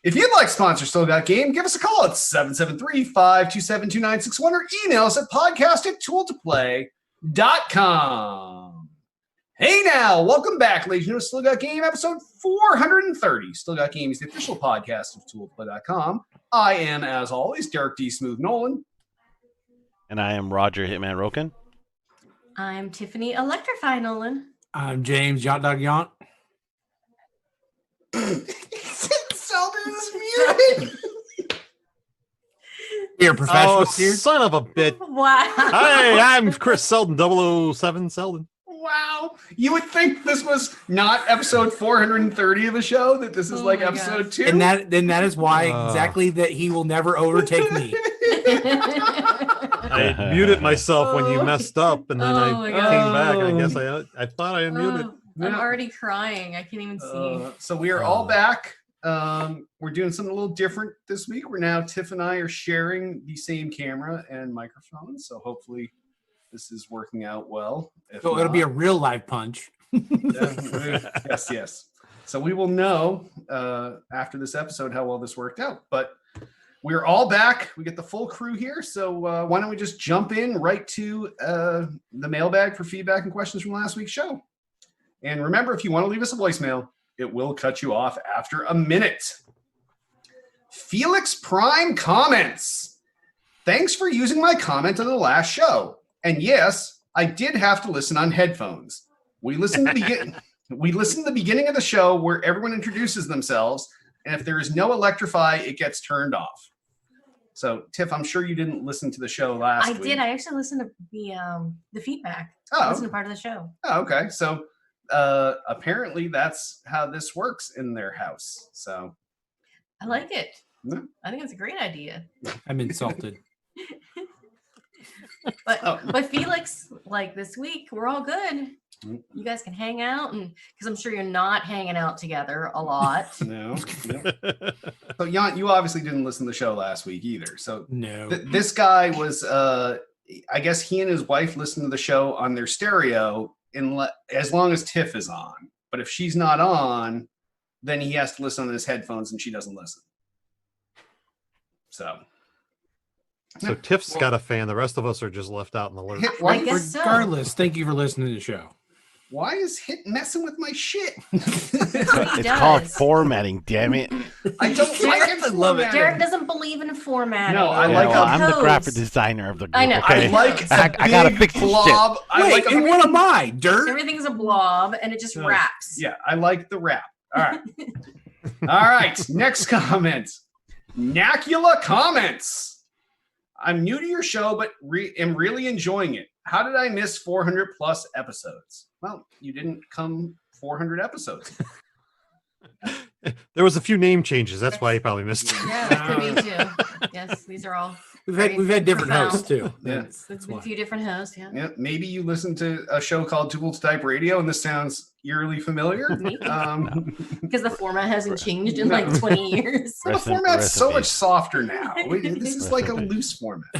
If you'd like to sponsor Still Got Game, give us a call at 773-527-2961 or email us at podcast@tooltoplay.com. Hey now, welcome back, ladies and gentlemen, Still Got Game, episode 430. Still Got Game is the official podcast of tooltoplay.com. I am, as always, Derek D. Smooth Nolan. And I am Roger Hitman Roken. I'm Tiffany Electrify Nolan. I'm James Yacht Dog Yaunt. Selden's muted. You're a professional Oh, here. son of a bitch. Wow. Hi, I'm Chris Selden, 007 Selden. Wow. You would think this was not episode 430 of the show, that this is like my episode gosh. 2. And that is why exactly that he will never overtake me. I muted myself when you messed up, and then Oh I my came God. back, and I guess I thought I unmuted. I'm already crying. I can't even see. So we are all back. We're doing something a little different this week. We're now, Tiff and I are sharing the same camera and microphone. So hopefully this is working out well. If So it'll not- be a real live punch. yes. So we will know after this episode how well this worked out. But we're all back. We get the full crew here. So why don't we just jump in right to the mailbag for feedback and questions from last week's show. And remember, if you want to leave us a voicemail, it will cut you off after a minute. Felix Prime comments. Thanks for using my comment on the last show. And yes, I did have to listen on headphones. We listened to the beginning of the show where everyone introduces themselves, and if there is no electrify, it gets turned off. So, Tiff, I'm sure you didn't listen to the show last week. I did. I actually listened to the feedback. I Oh, listened to part of the show. okay. So apparently that's how this works in their house. So I like it. Yeah. I think it's a great idea. I'm insulted. But Felix, like this week, we're all good. You guys can hang out, and because I'm sure you're not hanging out together a lot. no. So Jan, you obviously didn't listen to the show last week either. So No. this guy was I guess he and his wife listen to the show on their stereo as long as Tiff is on. But if she's not on, then he has to listen on his headphones and she doesn't listen. So Tiff's got a fan. The rest of us are just left out in the lurch. why, I guess so. Regardless, thank you for listening to the show. why is Hit messing with my shit? It's called does. formatting, damn it. I don't like it. I love it. Derek doesn't believe in formatting. No, I Yeah, like well, how I'm the codes. graphic designer of the group. I know. Okay? I like I gotta fix this shit. blob. I Wait, like and what am I? Dirt? Everything's a blob, and it just Yeah. wraps. Yeah, I like the wrap. All right. All right. Next comment. Nacula comments. I'm new to your show, but am really enjoying it. How did I miss 400 plus episodes? Well, you didn't come 400 episodes. There was a few name changes. That's why you probably missed it. Yeah, that could be too. Yes, these are all. We've had different profound. hosts too. Yeah. It's a why. few different hosts. Yeah. Yeah, maybe you listened to a show called Tool to Type Radio, and this sounds eerily familiar. Maybe. Because the format hasn't changed in like No. 20 years. The Rest in- format's rest in so peace. much softer now. This is Rest like in a peace. loose format.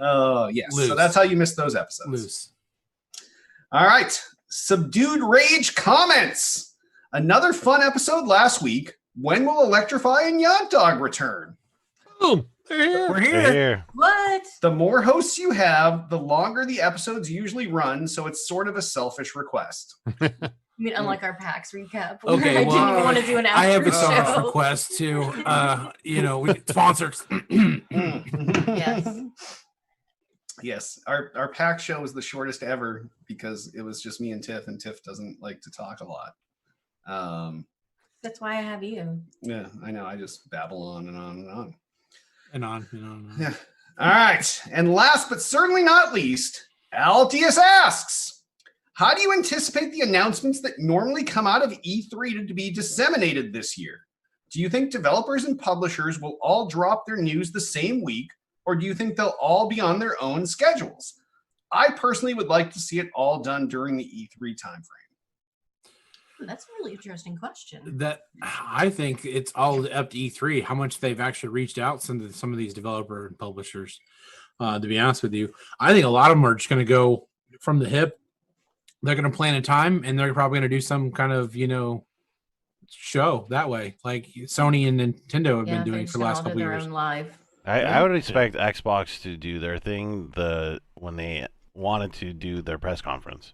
Oh, yes. So Loose. that's how you missed those episodes. Loose. All right. Subdued Rage comments. Another fun episode last week. When will Electrify and Yacht Dog return? Boom. They're here. We're They're here. here. What? The more hosts you have, the longer the episodes usually run, so it's sort of a selfish request. I mean, unlike our PAX recap. where Okay, I well, didn't even want to do an after I have a show. selfish request too. Sponsors. Yes. Yes, our pack show was the shortest ever because it was just me and Tiff doesn't like to talk a lot. That's why I have you. Yeah, I know. I just babble on and on and on. and on. Yeah. All right. And last but certainly not least, Altius asks, how do you anticipate the announcements that normally come out of E3 to be disseminated this year? Do you think developers and publishers will all drop their news the same week, or do you think they'll all be on their own schedules? I personally would like to see it all done during the E3 timeframe. That's a really interesting question. That I think it's all up to E3 how much they've actually reached out to some of these developer and publishers. To be honest with you, I think a lot of them are just going to go from the hip. They're going to plan a time, and they're probably going to do some kind of show that way, like Sony and Nintendo have Yeah, been doing they're for the last just gonna couple do their years. own live. I would expect Xbox to do their thing when they wanted to do their press conference.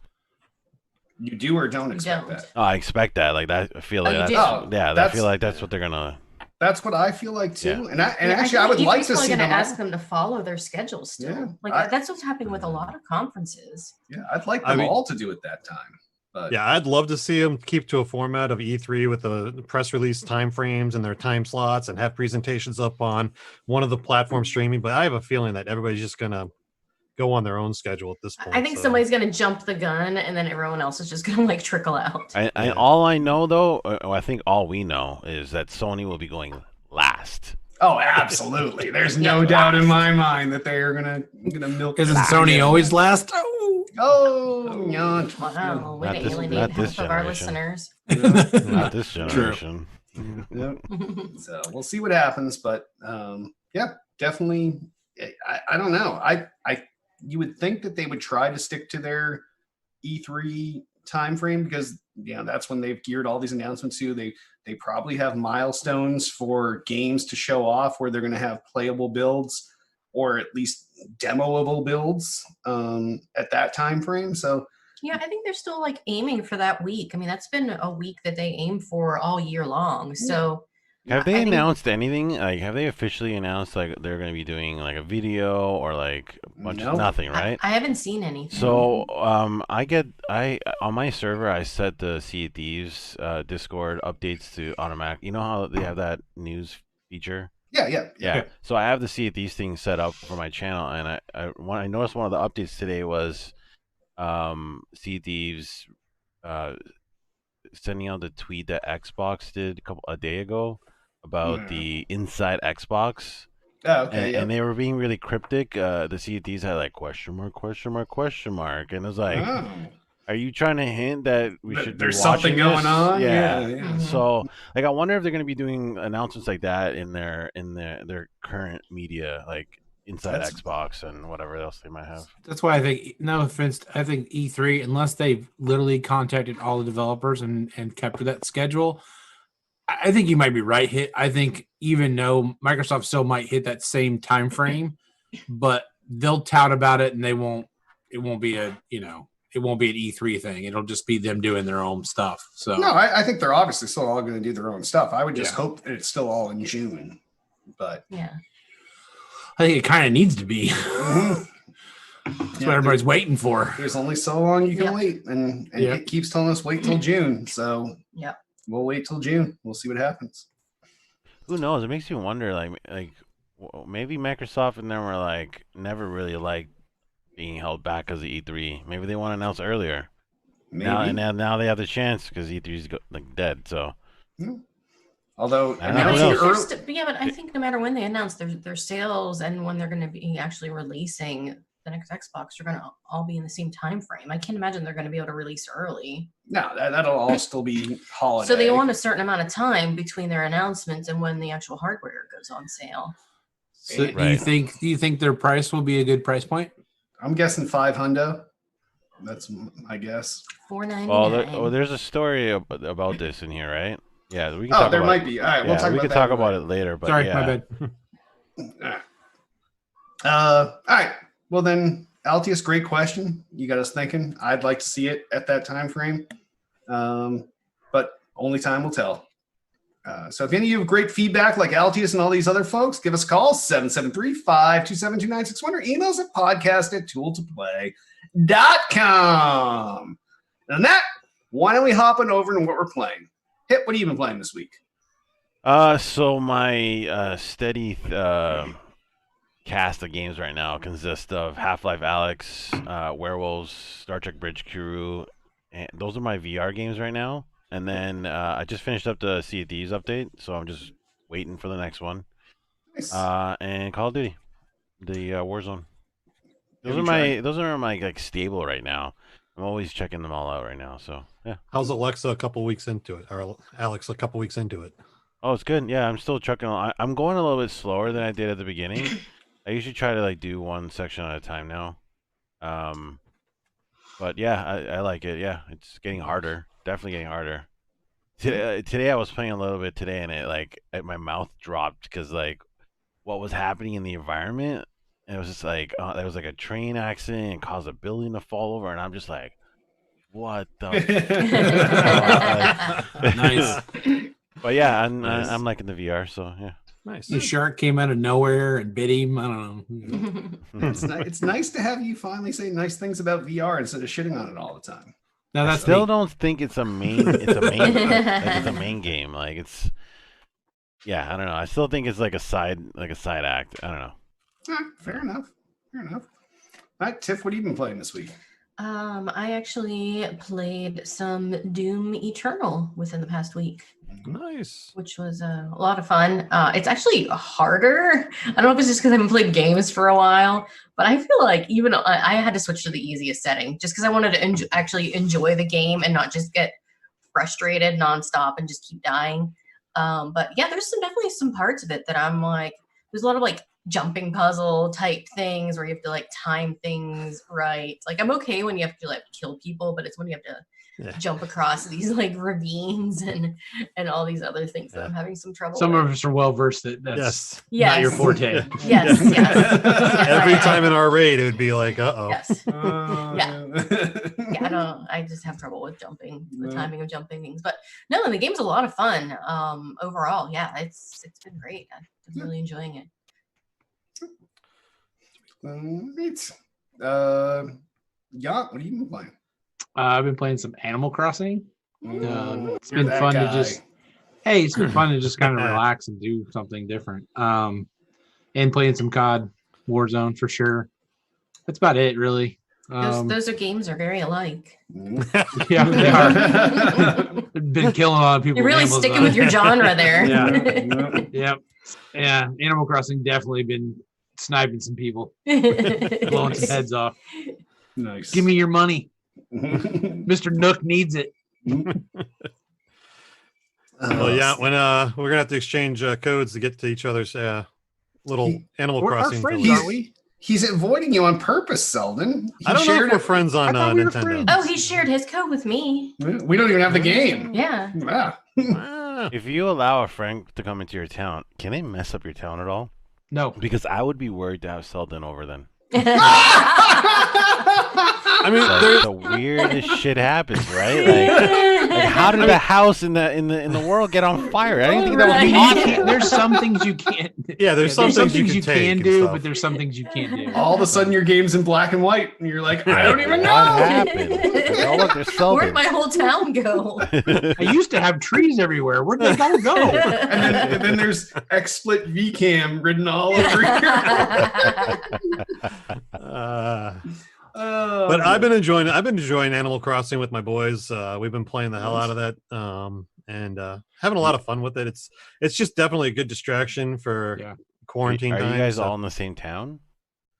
You do or don't You expect don't. that? Oh, I expect that. Like that. I feel like you that's do? Oh, yeah. I that's- feel like that's what they're gonna. That's what I feel like too. Yeah. And Yeah, actually, I would think like E3's to probably see gonna them. ask them to follow their schedule still. Yeah, Like that's what's happening with a lot of conferences. Yeah, I'd like I them mean- all to do it that time. But Yeah, I'd love to see them keep to a format of E3 with the press release time frames and their time slots and have presentations up on one of the platform streaming. But I have a feeling that everybody's just gonna go on their own schedule at this point. I think so. somebody's gonna jump the gun, and then everyone else is just gonna like trickle out. I all I know though, I think all we know is that Sony will be going last. oh, absolutely. There's no Yeah. doubt in my mind that they are gonna milk. Isn't this. Sony always last? Oh, Oh, yeah. Wow, way Not to this- alienate not half this of our generation. listeners. Not this generation. Yep. So we'll see what happens, but yeah, definitely. I don't know. You would think that they would try to stick to their E3 time frame because that's when they've geared all these announcements to. They probably have milestones for games to show off where they're going to have playable builds or at least demoable builds at that time frame. So Yeah, I think they're still like aiming for that week. I mean, that's been a week that they aim for all year long. So Have they I think- announced anything? Like, have they officially announced like they're going to be doing like a video or like a bunch No. of nothing, right? I haven't seen anything. So I on my server I set the Sea of Thieves Discord updates to automatic. You know how they have that news feature? yeah. Yeah. So I have the Sea of Thieves thing set up for my channel, and I noticed one of the updates today was Sea of Thieves sending out the tweet that Xbox did a day ago about the Inside Xbox. Oh, okay. And they were being really cryptic. The Sea of Thieves had like question mark, and it was like, Oh. are you trying to hint that we should? There's be something watching going on. this? Yeah. Mhm. So, like, I wonder if they're going to be doing announcements like that in their current media, like Inside That's- Xbox and whatever else they might have. that's why I think. No offense, I think E3, unless they've literally contacted all the developers and kept to that schedule, I think you might be right. I think even though Microsoft still might hit that same time frame, but they'll tout about it, and they won't. It won't be a It won't be an E3 thing. It'll just be them doing their own stuff. So No, I think they're obviously still all going to do their own stuff. I would just Yeah. hope that it's still all in June. But yeah. I think it kind of needs to be. Mhm. That's Yeah, what everybody's waiting for. there's only so long you can Yeah. wait, and Yeah. it keeps telling us wait till June. So Yep. we'll wait till June. We'll see what happens. Who knows? It makes you wonder. Maybe Microsoft and them were like never really liked being held back as the E3. Maybe they want to announce earlier. Maybe. Now they have the chance because E3's dead. So Although I don't know. I Who announcing knows? think early, yeah, but I think no matter when they announce their sales and when they're going to be actually releasing the next Xbox, they're going to all be in the same time frame. I can't imagine they're going to be able to release early. no, that'll all still be holiday. So they want a certain amount of time between their announcements and when the actual hardware goes on sale. So do you Right. think their price will be a good price point? I'm guessing $500. That's my guess. $499. there's a story about this in here, right? Yeah, we can Oh, talk there about. might be. All right, we'll Yeah, talk we about can that talk later. about it later. But Sorry, yeah. my bad. All right. Well then, Altius, great question. You got us thinking. I'd like to see it at that time frame, but only time will tell. So if any of you have great feedback like Altius and all these other folks, give us a call, 773-527-2961, or emails at podcast@tooltoplay.com. And on that, why don't we hop on over into what we're playing? Hit, what have you been playing this week? So my steady cast of games right now consists of Half-Life Alyx, Werewolves, Star Trek Bridge Crew, and those are my VR games right now. And then I just finished up the Sea of Thieves update, so I'm just waiting for the next one. Nice. And Call of Duty, the Warzone. Have you tried? Those are my like stable right now. I'm always checking them all out right now. So yeah. How's Alexa a couple weeks into it, or Alex a couple weeks into it? Oh, it's good. Yeah, I'm still trucking. I'm going a little bit slower than I did at the beginning. I usually try to like do one section at a time now. But yeah, I like it. Yeah, it's getting harder. Definitely getting harder. Today I was playing a little bit today, and my mouth dropped because like what was happening in the environment. And it was just like there was like a train accident and caused a building to fall over, and I'm just like, what the? Nice. But yeah, I'm Nice. I'm liking the VR, so yeah. Nice. The shark came out of nowhere and bit him. I don't know. It's nice to have you finally say nice things about VR instead of shitting on it all the time. No, I that's still neat. don't think it's a main. It's a main. It's a main game. Like it's. Yeah, I don't know. I still think it's like a side act. I don't know. Fair enough. Fair enough. All right, Tiff, what have you been playing this week? I actually played some Doom Eternal within the past week, Nice. which was a lot of fun. It's actually harder. I don't know if it's just because I haven't played games for a while, but I feel like even I had to switch to the easiest setting just because I wanted to actually enjoy the game and not just get frustrated nonstop and just keep dying. But yeah, there's definitely some parts of it that I'm like, there's a lot of like jumping puzzle type things where you have to like time things right. Like I'm okay when you have to like kill people, but it's when you have to jump across these like ravines and all these other things that I'm having some trouble Some with. of us are well versed that that's Yes. not your forte. Yes, yes. Every time in our raid, it would be like, uh-oh. Yes. Yeah. Yeah, I just have trouble with jumping, the timing of jumping things. But no, the game's a lot of fun. Overall, yeah, it's been great. I'm really enjoying it. Right. Yeah, what have you been playing? I've been playing some Animal Crossing. It's You're been that fun guy. to just it's been fun to just kind of relax and do something different. And playing some COD Warzone for sure. That's about it, really. Those games are very alike. Yeah, they are. Been killing a lot of people. You're really with Amazon. sticking with your genre there. Yep. Yeah. Animal Crossing definitely been sniping some people, blowing some heads off. Nice. Give me your money. Mr. Nook needs it. Well, yeah, when we're gonna have to exchange codes to get to each other's little Animal We're our Crossing. friends, village. aren't we? He's avoiding you on purpose, Selden. I don't know if we're friends I on thought we were Nintendo. friends. Oh, he shared his code with me. We don't even have the game. Yeah. Yeah. Ah, If you allow a friend to come into your town, can they mess up your town at all? No. Because I would be worried to have Selden over then. I mean, Like, the weirdest shit happens, right? Like how did the house in the world get on fire? I didn't think that I would mean, be you possible. can't- there's some things you can't. yeah, there's some things you can you take can and do, stuff. but there's some things you can't do. All of a sudden, your game's in black and white, and you're like, I don't even What know. happened? Like, oh, look, there's Where'd Selden. my whole town go? I used to have trees everywhere. Where'd they all go? And then there's XSplit VCam written all over here. Oh, But I've been enjoying Animal Crossing with my boys. We've been playing the hell out of that, and having a lot of fun with it. It's just definitely a good distraction for Yeah. quarantine Are time. you guys so- all in the same town?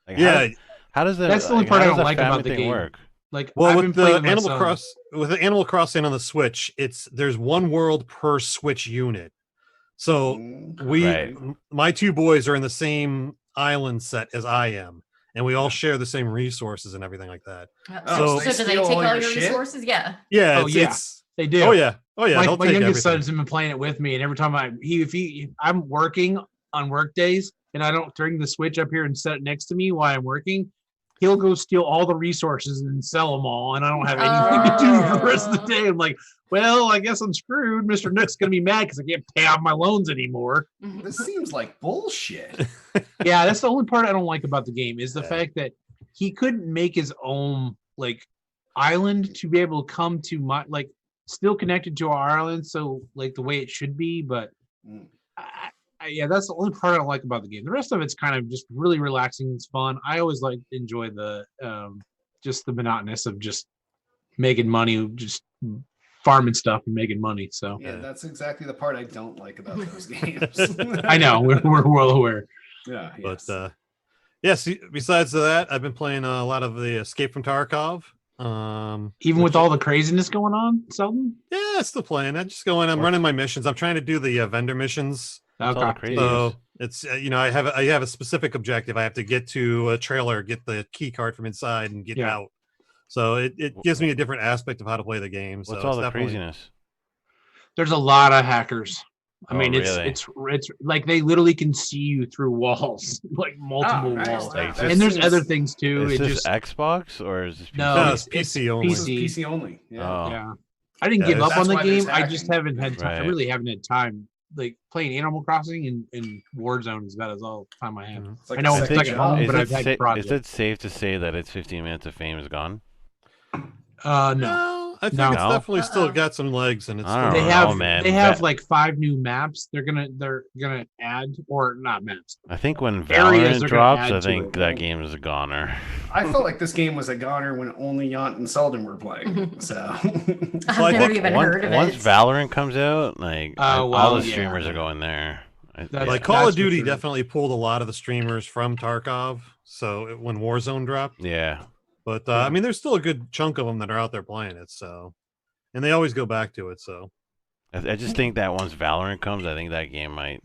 Like, Yeah. How does that? That's the only part I how don't does like family about the thing game. work? Like, Well, I've been with playing the with my son. Animal Crossing on the Switch, there's one world per Switch unit. So Right. my two boys are in the same island set as I am, and we all share the same resources and everything like that. Oh, so so they do they steal take all all your your shit? resources? Yeah. Yeah, Oh, yeah. They do. oh yeah, My they'll take youngest everything. son's been playing it with me, and every time I'm working on work days, and I don't bring the Switch up here and set it next to me while I'm working, he'll go steal all the resources and sell them all, and I don't have anything to do for the rest of the day. I'm like, well, I guess I'm screwed. Mr. Nook's gonna be mad because I can't pay off my loans anymore. This seems like bullshit. Yeah, that's the only part I don't like about the game is the Yeah. fact that he couldn't make his own like island to be able to come to my like still connected to our island, so like the way it should be. But Mm. yeah, that's the only part I don't like about the game. The rest of it's kind of just really relaxing. It's fun. I always enjoy the just the monotonous of just making money, just farming stuff and making money. So Yeah, that's exactly the part I don't like about those games. I know we're well aware. Yeah, But yes. yes, besides that, I've been playing a lot of the Escape from Tarkov. Even with all the craziness going on, Selden. Yeah, still playing. I'm just going. I'm running my missions. I'm trying to do the vendor missions. What's all the Okay. crazy- So it's I have a specific objective. I have to get to a trailer, get the key card from inside, and get Yeah. out. So it gives me a different aspect of how to play the game. So What's it's all the definitely- craziness? There's a lot of hackers. I Oh, mean, really? it's like they literally can see you through walls, like multiple Oh, nice. walls. Like, That And there's seems- other things too. Is It this just Xbox or is this PC? no, No, it's PC only. This is PC. PC only. Yeah. Oh. Yeah, I didn't Yeah, give up that's on the why there's game. I just hacking. haven't had time. I Right. really haven't had time. Like playing Animal Crossing and Warzone is about as all the time I have. Mhm. It's like I know a I'm second stuck at job. home, but I've had is projects. it safe to say that its 15 minutes of fame is gone? No. No, I think No. it's definitely still Uh-uh. got some legs, and it's I still don't They know, have man. they have That- like 5 new maps. They're gonna add, or not maps. I think when Areas Valorant are gonna drops, add I to think it. that game is a goner. I felt like this game was a goner when only Yant and Selden were playing. So I've Well, I never think even once, heard of once it. Valorant comes out, like Oh, all well, the streamers yeah. are going there. That- like Yeah, Call that's of for Duty sure. definitely pulled a lot of the streamers from Tarkov. So when Warzone dropped, Yeah. but I mean, there's still a good chunk of them that are out there playing it. So, and they always go back to it. So I just think that once Valorant comes, I think that game might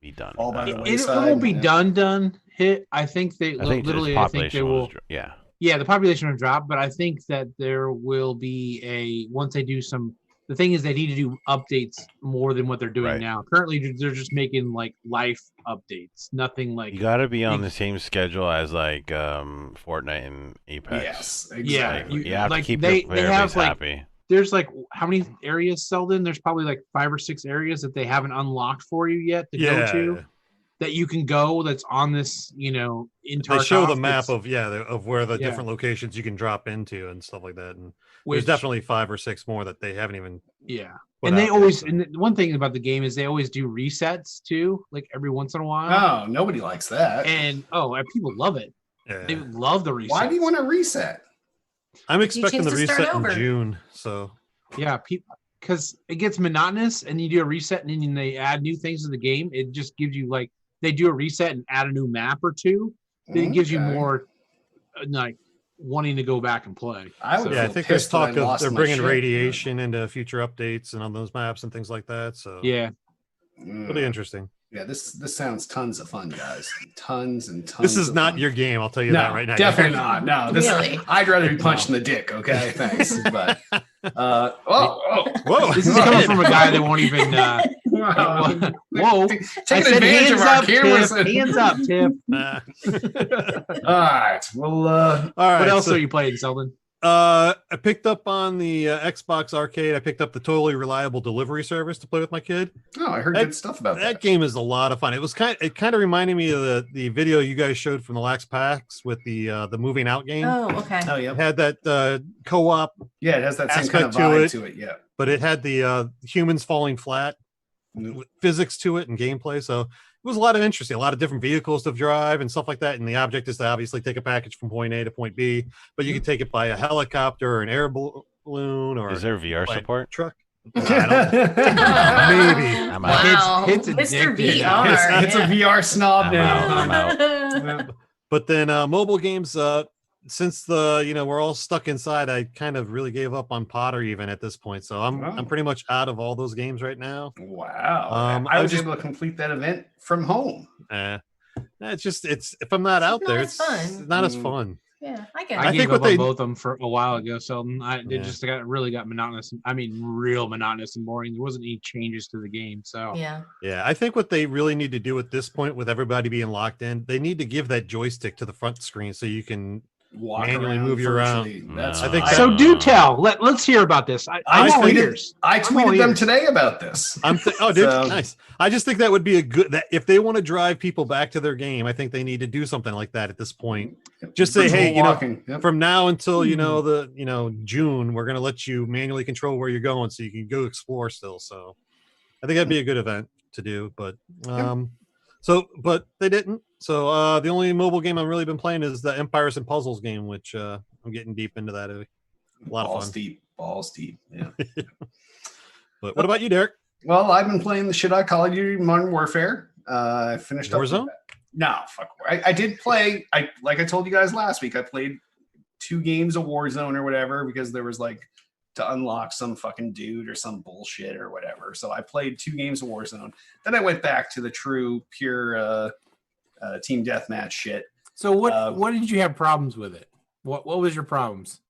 be done. All by I the don't know. way. It Wayside, won't be yeah. done. Hit. I think they I think its literally. I think population they will. will. Yeah. Yeah, the population will drop, but I think that there will be a once they do some. The thing is, they need to do updates more than what they're doing Right. now. Currently, they're just making like life updates, nothing like. You got to be on you- the same schedule as like Fortnite and Apex. yes, Like, exactly. you have like, to keep they- your they player have, base like, happy. There's like how many areas, Selden? There's probably like 5 or 6 areas that they haven't unlocked for you yet to go to. yeah, That you can go. That's on this, in they show the Tarkov, map that's- of where the Yeah. different locations you can drop into and stuff like that. And which- there's definitely 5 or 6 more that they haven't even. Yeah. put And they out there, always, so. and the one thing about the game is they always do resets too, like every once in a while. Oh, nobody likes that. And people love it. Yeah. They love the resets. Why do you want to reset? I'm Gives you a expecting the chance to start reset in over. June. So Yeah, people, because it gets monotonous, and you do a reset, and then they add new things to the game. It just gives you like they do a reset and add a new map or two. Then it gives you Okay. more like wanting to go back and play. I would yeah, I feel think there's pissed that I talk of lost they're my bringing shit. radiation into future updates and on those maps and things like that. So Yeah, Mm. it'll be interesting. Yeah, this sounds tons of fun, guys. Tons and tons. This is of not fun. your game. I'll tell you No, that right now. definitely not. No, this, Really? I'd rather be punched in the dick. Okay, thanks. But oh, Whoa! this is coming from a guy that won't even. wow. Whoa! Taking advantage of our cameras. Tiff. Hands up, Tiff. Nah. All right. Well, All right. What else so, are you playing, Selden? I picked up on the Xbox Arcade. I picked up the Totally Reliable Delivery Service to play with my kid. oh, I heard That- good stuff about That that. game is a lot of fun. It kind of reminded me of the video you guys showed from the Lax PAX with the moving out game. Oh, okay. Oh, It yeah. had that co-op, Yeah, it has that same kind of Aspect to vibe it. to it. Yeah. but it had the humans falling flat with physics to it and gameplay. So it was a lot of interesting, a lot of different vehicles to drive and stuff like that. And the object is to obviously take a package from point A to point B, but you can take it by a helicopter or an air balloon or Is there VR by a support? truck. Maybe. I'm out. Wow, It's Mr. addictive. VR. It's a VR snob I'm now. out. I'm out. Yeah. But then mobile games, since we're all stuck inside, I kind of really gave up on Potter even at this point. So I'm Wow. pretty much out of all those games right now. Wow. I I was just- able to complete that event from home. It's if I'm not out not there, as it's fun. not as Mm. fun. Yeah, I get I it. think gave what up on they- both of them for a while ago, Selden. It Yeah. just really got monotonous. I mean, real monotonous and boring. There wasn't any changes to the game. So Yeah. Yeah, I think what they really need to do at this point, with everybody being locked in, they need to give that joystick to the front screen so you can. Walk Manually around move you around. virtually. That's No. I think so do tell. Let's hear about this. I'm all tweeted- ears. I I'm all tweeted them ears. today about this. Oh, dude, So- nice. I just think that would be a good. That if they want to drive people back to their game, I think they need to do something like that at this point. Just say, Virtual hey, walking. Yep. From now until June, we're going to let you manually control where you're going, so you can go explore still. So, I think that'd be a good event to do. But but they didn't. So the only mobile game I've really been playing is the Empires and Puzzles game, which I'm getting deep into that. A lot of balls fun. deep. Balls deep. Yeah. But what about you, Derek? Well, I've been playing the shit out of Call of Duty Modern Warfare. I finished up. Warzone? No, fuck. I did play. Like I told you guys last week, I played 2 games of Warzone or whatever because there was like to unlock some fucking dude or some bullshit or whatever. So I played 2 games of Warzone. Then I went back to the true pure team deathmatch shit. So what did you have problems with it? What was your problems?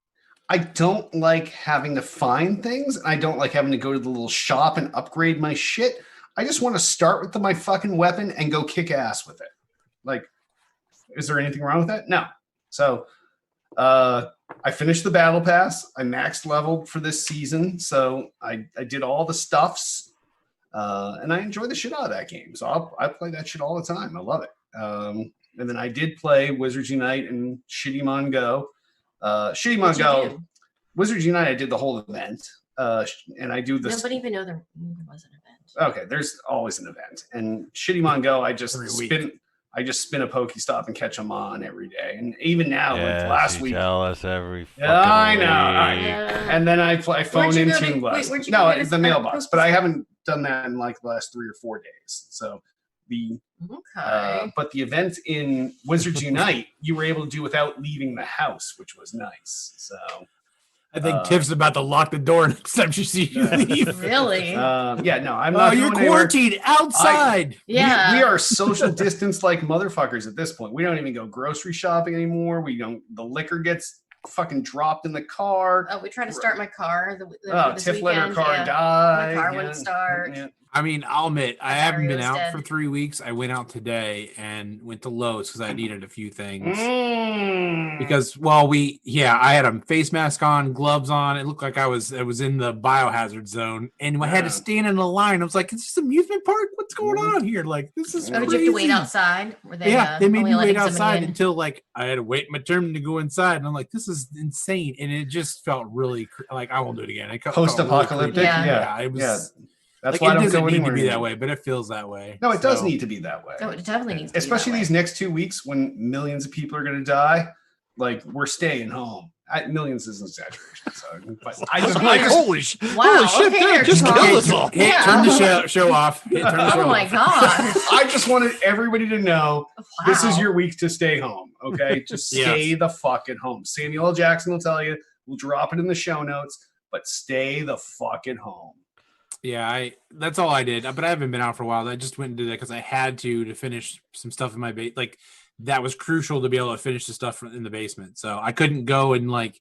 I don't like having to find things. I don't like having to go to the little shop and upgrade my shit. I just want to start with my fucking weapon and go kick ass with it. Like, is there anything wrong with that? No. So I finished the battle pass. I maxed leveled for this season. So I did all the stuffs. And I enjoy the shit out of that game. So I play that shit all the time. I love it. And then I did play Wizards Unite and Shitty Mon Go. Shitty Mon What'd you Go, do? Wizards Unite, I did the whole event. And I do this. Nobody even know there was an event. Okay, there's always an event. And Shitty Mon Go, I just Every week. spin a Pokestop and catch them on every day. And even now, Yes, like last you week. tell us every fucking Yeah, I know. week. And then I phone you in go to- Toon Blast. where'd you go No, to it's the spend mailbox, but I Pokestop? haven't done that in like the last 3 or 4 days. So the Okay. but the event in Wizards Unite, you were able to do without leaving the house, which was nice. So I think Tiff's about to lock the door next time she sees you leave. Really? yeah, no, I'm Oh, not. you're going anywhere. quarantined outside. Yeah. we are social distance like motherfuckers at this point. We don't even go grocery shopping anymore. We don't. The liquor gets fucking dropped in the car. Oh, we tried to start my car. This Tiff let her weekend, car yeah. die. My car wouldn't start. Yeah. I mean, I'll admit, I My haven't battery been was out dead. for 3 weeks. I went out today and went to Lowe's because I needed a few things. Mm. Because, well, I had a face mask on, gloves on. It looked like I was in the biohazard zone, and I had to Yeah. stand in a line. I was like, "Is this amusement park? What's going on here? Like, this is Oh, crazy." did you have to wait outside? Were they, Yeah, they made only me letting wait somebody outside in? until like I had to wait my turn to go inside, and I'm like, "This is insane," and it just felt really like I won't do it again. It felt really Post-apocalyptic. creepy. Yeah. It was. Yeah. That's Like, why I it don't doesn't go need anywhere to be that anymore. way, but it feels that way. No, it does So- need to be that way. Oh, it definitely needs to be Especially that these way. next 2 weeks when millions of people are going to die. Like we're staying home. Millions is an exaggeration. So, but I just, I'm like, holy Wow, shit, okay, dude, they're just drunk. kill us all. Hey, Yeah. turn the show off. Hey, turn the show Oh my off. god! I just wanted everybody to know this is Wow. your week to stay home. Okay, just Yes. stay the fuck at home. Samuel L. Jackson will tell you. We'll drop it in the show notes, but stay the fuck at home. Yeah, that's all I did. But I haven't been out for a while. I just went and did that because I had to finish some stuff in my base. Like that was crucial to be able to finish the stuff in the basement. So I couldn't go and like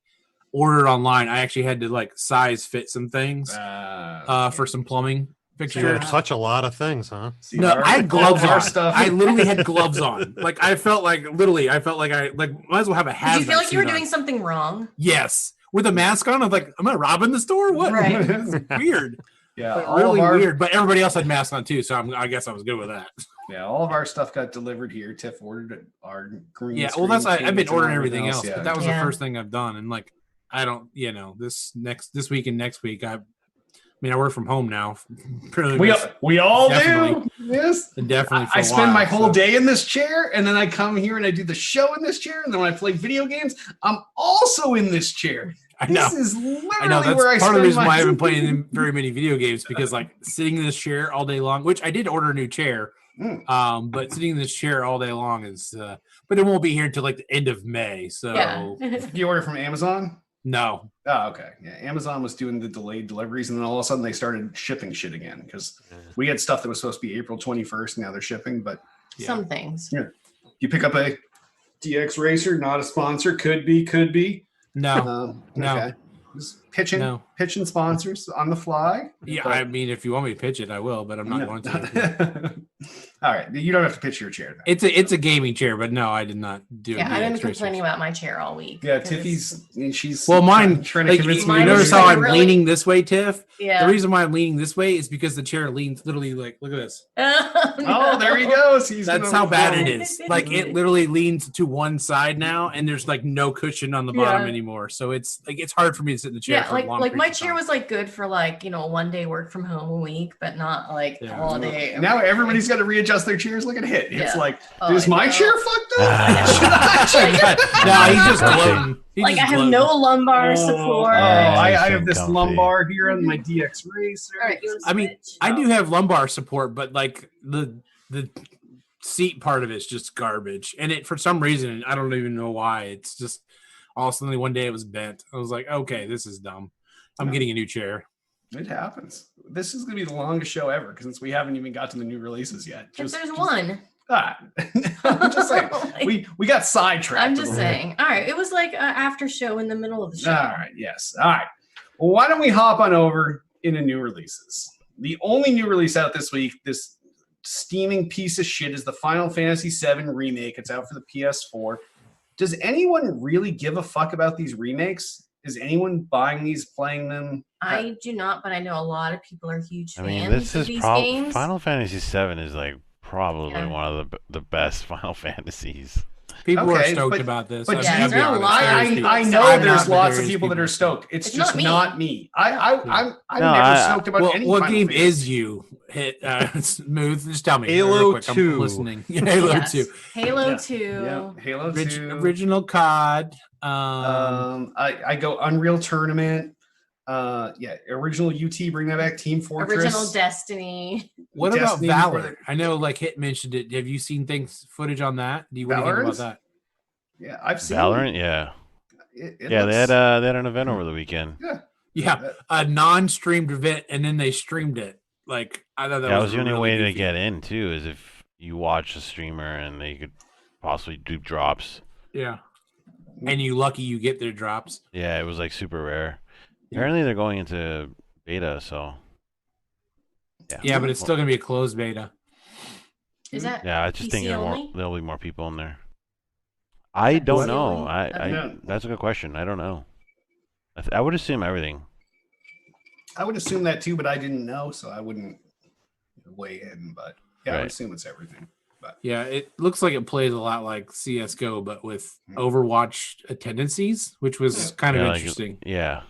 order it online. I actually had to like size fit some things for some plumbing You fixtures. gotta touch a lot of things, huh? See, No, our- I had gloves our on. stuff. I literally had gloves on. Like I felt like I might as well have a hazmat Did you feel like you were suit on. doing something wrong? Yes, with a mask on. I'm like, am I robbing the store? What? Right. It's weird. yeah, Like, all really of our, weird. But everybody else had masks on too, so I guess I was good with that. Yeah, all of our stuff got delivered here. Tiff ordered our green. Yeah, well, screen I've been came ordering and everything else, Yeah. but that was Yeah. the first thing I've done, and like I don't, this week and next week, I work from home now. Pretty we much. we all Definitely. do. Yes. Definitely. For I a spend my while, whole so. day in this chair, and then I come here and I do the show in this chair, and then when I play video games, I'm also in this chair. I know. This is literally I know that's where I part spend of the reason my why I haven't played in very many video games because like sitting in this chair all day long, which I did order a new chair, but sitting in this chair all day long is, but it won't be here until like the end of May. So Yeah. You order from Amazon? no, Oh, okay. Yeah, Amazon was doing the delayed deliveries, and then all of a sudden they started shipping shit again because we had stuff that was supposed to be April 21st. Now they're shipping, but Yeah. Some things. you pick up a DX Racer, not a sponsor, could be. no, No. Okay. Just pitching No. sponsors on the fly. yeah. But- I mean, if you want me to pitch it, I will, but I'm not going to. All right, you don't have to pitch your chair. Then. It's a gaming chair, but no, I did not do. Yeah, I've been DX racers. complaining about my chair all week. Yeah, 'cause she's Well, mine. trying to Like, convince you me. mine to notice is do how like I'm really- leaning this way, Tiff? Yeah. The reason why I'm leaning this way is because the chair leans literally like, look at this. Oh, there he goes. He's That's gonna how bad go. it is. Like it literally leans to one side now, and there's like no cushion on the bottom Yeah. anymore. So it's like it's hard for me to sit in the chair. Yeah, for like long my periods of chair time. was like good for like, one day work from home a week, but not like Yeah. all day. Now every day. everybody's got to readjust their chairs. Look at Hit. It's Yeah. like, Oh, is I my know. chair fucked up? no, he's just gloating. He's Like I just have gloating. no lumbar Oh, support. I Nice have and this comfy. lumbar here on my DX Racer. All right, you wanna I mean, switch? I do have lumbar support, but like the seat part of it's just garbage. And it for some reason, I don't even know why. It's just all of a sudden one day it was bent. I was like, okay, this is dumb. I'm getting a new chair. It happens. This is going to be the longest show ever since we haven't even got to the new releases yet. If there's one. Ah, I'm just saying. Like, We got sidetracked. I'm a just little bit. saying. All right, it was like an after show in the middle of the show. All right, yes. All right. Well, why don't we hop on over into new releases? The only new release out this week, this steaming piece of shit, is the Final Fantasy VII Remake. It's out for the PS4. Does anyone really give a fuck about these remakes? Is anyone buying these, playing them? I do not, but I know a lot of people are huge I fans mean, this of is these probably games. Final Fantasy VII is like probably Yeah. one of the best Final Fantasies. People are Okay, stoked but- about this. But I mean, yeah, I'll be there are a honest, lot of there's people people- I know I'm there's not, but lots there of is people that are stoked. It's It's just not me. not me. I'm No, never stoked about Well, any. what Final game Fantasy. is you? Hit Smooth. Just tell me. Halo real quick. 2. I'm listening. Halo Yes. 2. Halo Yeah. 2. Yeah, Halo 2. Original COD. I go Unreal Tournament. Yeah, original UT. Bring that back. Team Fortress. Original Destiny. What Destiny about before Valor? I know, like Hit mentioned it. Have you seen footage on that? What do you think Valorant? about that? Yeah, I've seen Valorant, yeah, It yeah. looks- They had an event over the weekend. Yeah, a non-streamed event, and then they streamed it. Like I thought That was the a only really way to goofy- get in too, is if you watch a streamer and they could possibly do drops. Yeah, and you lucky you get their drops. Yeah, it was like super rare. Yeah. Apparently, they're going into beta, so Yeah, but it's still gonna be a closed beta. Is that yeah. I just think PC only? there'll be more people in there. I don't PC know. only? I Okay. that's a good question. I don't know. I would assume everything. I would assume that too, but I didn't know, so I wouldn't weigh in. But yeah, I Right. would assume it's everything. Yeah, it looks like it plays a lot like CS:GO, but with Hmm. Overwatch attendances, which was kind of Yeah, like, interesting. Yeah.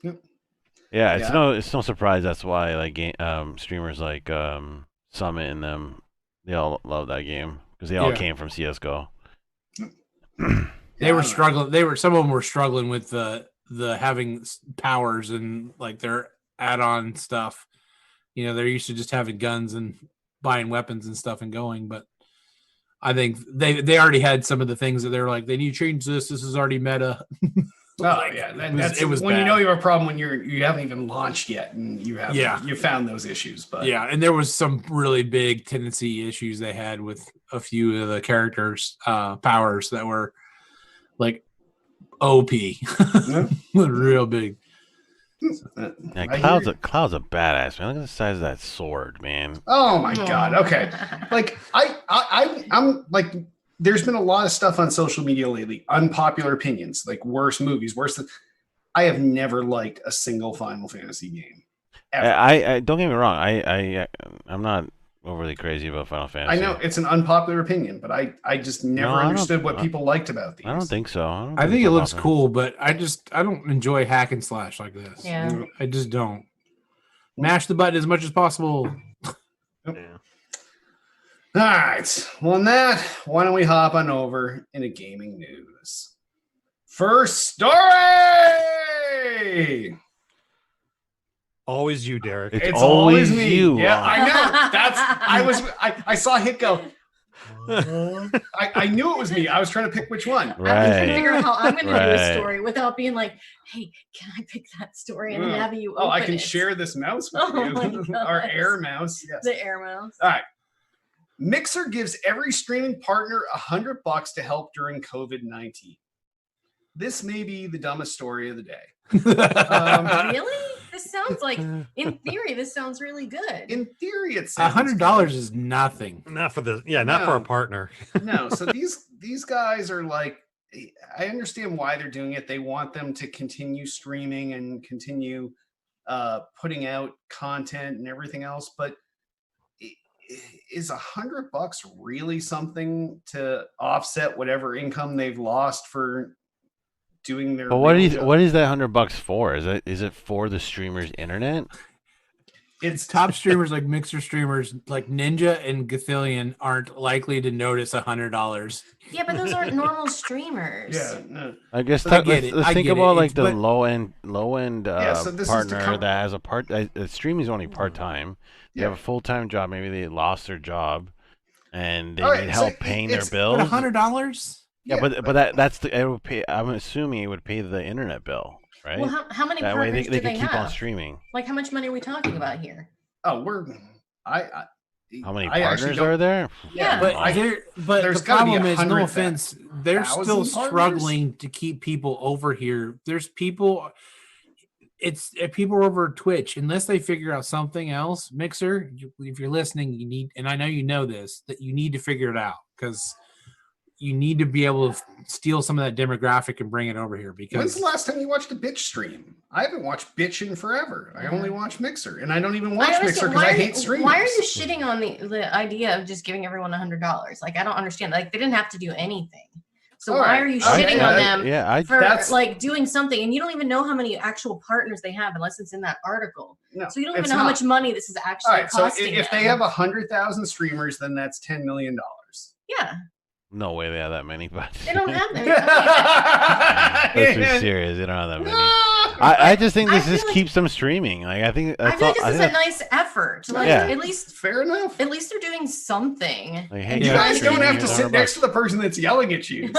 Yep. Yeah, Yeah. it's no surprise that's why like streamers like Summit and them, they all love that game because they all Yeah. came from CS:GO. They were struggling. Some of them were struggling with the having powers and like their add-on stuff. You know, they're used to just having guns and buying weapons and stuff and going, but I think they already had some of the things that they're like, they need to change this. This is already meta. Oh yeah, it was when you bad. know you have a problem when you haven't even launched yet and Yeah. you found those issues. But Yeah, and there was some really big tendency issues they had with a few of the characters' powers that were like OP, Yeah. real big. I Yeah, hear Cloud's a badass, man. Look at the size of that sword, man. Oh my god. Okay. Like I'm like, there's been a lot of stuff on social media lately, unpopular opinions, like worst movies, I have never liked a single Final Fantasy game. Ever. I don't get me wrong. I'm not overly crazy about Final I Fantasy. know it's an unpopular opinion, but I just never No, I don't- understood what people liked about these. I don't think so. I think it so, looks Papa. cool, but I don't enjoy hack and slash like this. Yeah. I just don't. Mash the button as much as possible. All right. Well, on that, why don't we hop on over into gaming news? First story. Always you, Derek. It's always me. you. Yeah, I know. I saw Hit go. I knew it was me. I was trying to pick which one. I'm trying to Right. figure out how I'm going to do Right. a story without being like, "Hey, can I pick that story?" and then Mm. have you. Oh, I open can it. share this mouse with Oh my you. Our gosh. air mouse. Yes. the air mouse. All right. Mixer gives every streaming partner $100 to help during COVID-19. This may be the dumbest story of the day. Really? This sounds like, in theory, this sounds really good. In theory, it sounds $100 is nothing. Not for the not for No. a partner. No, so these guys are like, I understand why they're doing it. They want them to continue streaming and continue putting out content and everything else, but is $100 really something to offset whatever income they've lost for doing their? But what real is job? what is that $100 for? Is it for the streamer's internet? It's Top streamers like Mixer streamers like Ninja and Gothillion aren't likely to notice $100. Yeah, but those aren't normal streamers. yeah. No. I guess I get it. let's I think get it. about like It's- the but- low end so this is to partner cover- that has a streaming is only part time. They have a full time job. Maybe they lost their job, and they All right, need so help paying their it's- bills. But $100? Yeah, but that's it would pay. I'm assuming it would pay the internet bill, right? Well, how many that way partners they do can they keep on have? streaming. Like, how much money are we talking about here? Oh, How many I actually partners don't- are there? Yeah. But I- but there's the gotta be problem is, no 100,000 offense, they're still partners? struggling to keep people over here. There's people. It's people over Twitch unless they figure out something else. Mixer, if you're listening, you need, and I know you know this, that you need to figure it out because you need to be able to steal some of that demographic and bring it over here. When's Because the last time you watched a bitch stream? I haven't watched bitch in forever. I only watch Mixer, and I don't even watch Mixer because I hate streamers. Why are you shitting on the idea of just giving everyone $100? Like, I don't understand. Like, they didn't have to do anything. So All why right. are you Okay. shitting on them Yeah, for That's- like doing something? And you don't even know how many actual partners they have unless it's in that article. No, So you don't even it's know how not. much money this is All actually right, so costing if they them. have 100,000 streamers, then that's $10 million. Yeah, no way they have that many, but they don't have them. let's be serious. They don't have that many. I just think I this feel just like- keeps them streaming. Like I think I that's feel all. like I this is think a nice effort. Like, Yeah. Fair enough. at least they're doing something. like, hey, You Yeah. guys don't have to here's sit $100 next to the person that's yelling at you. See?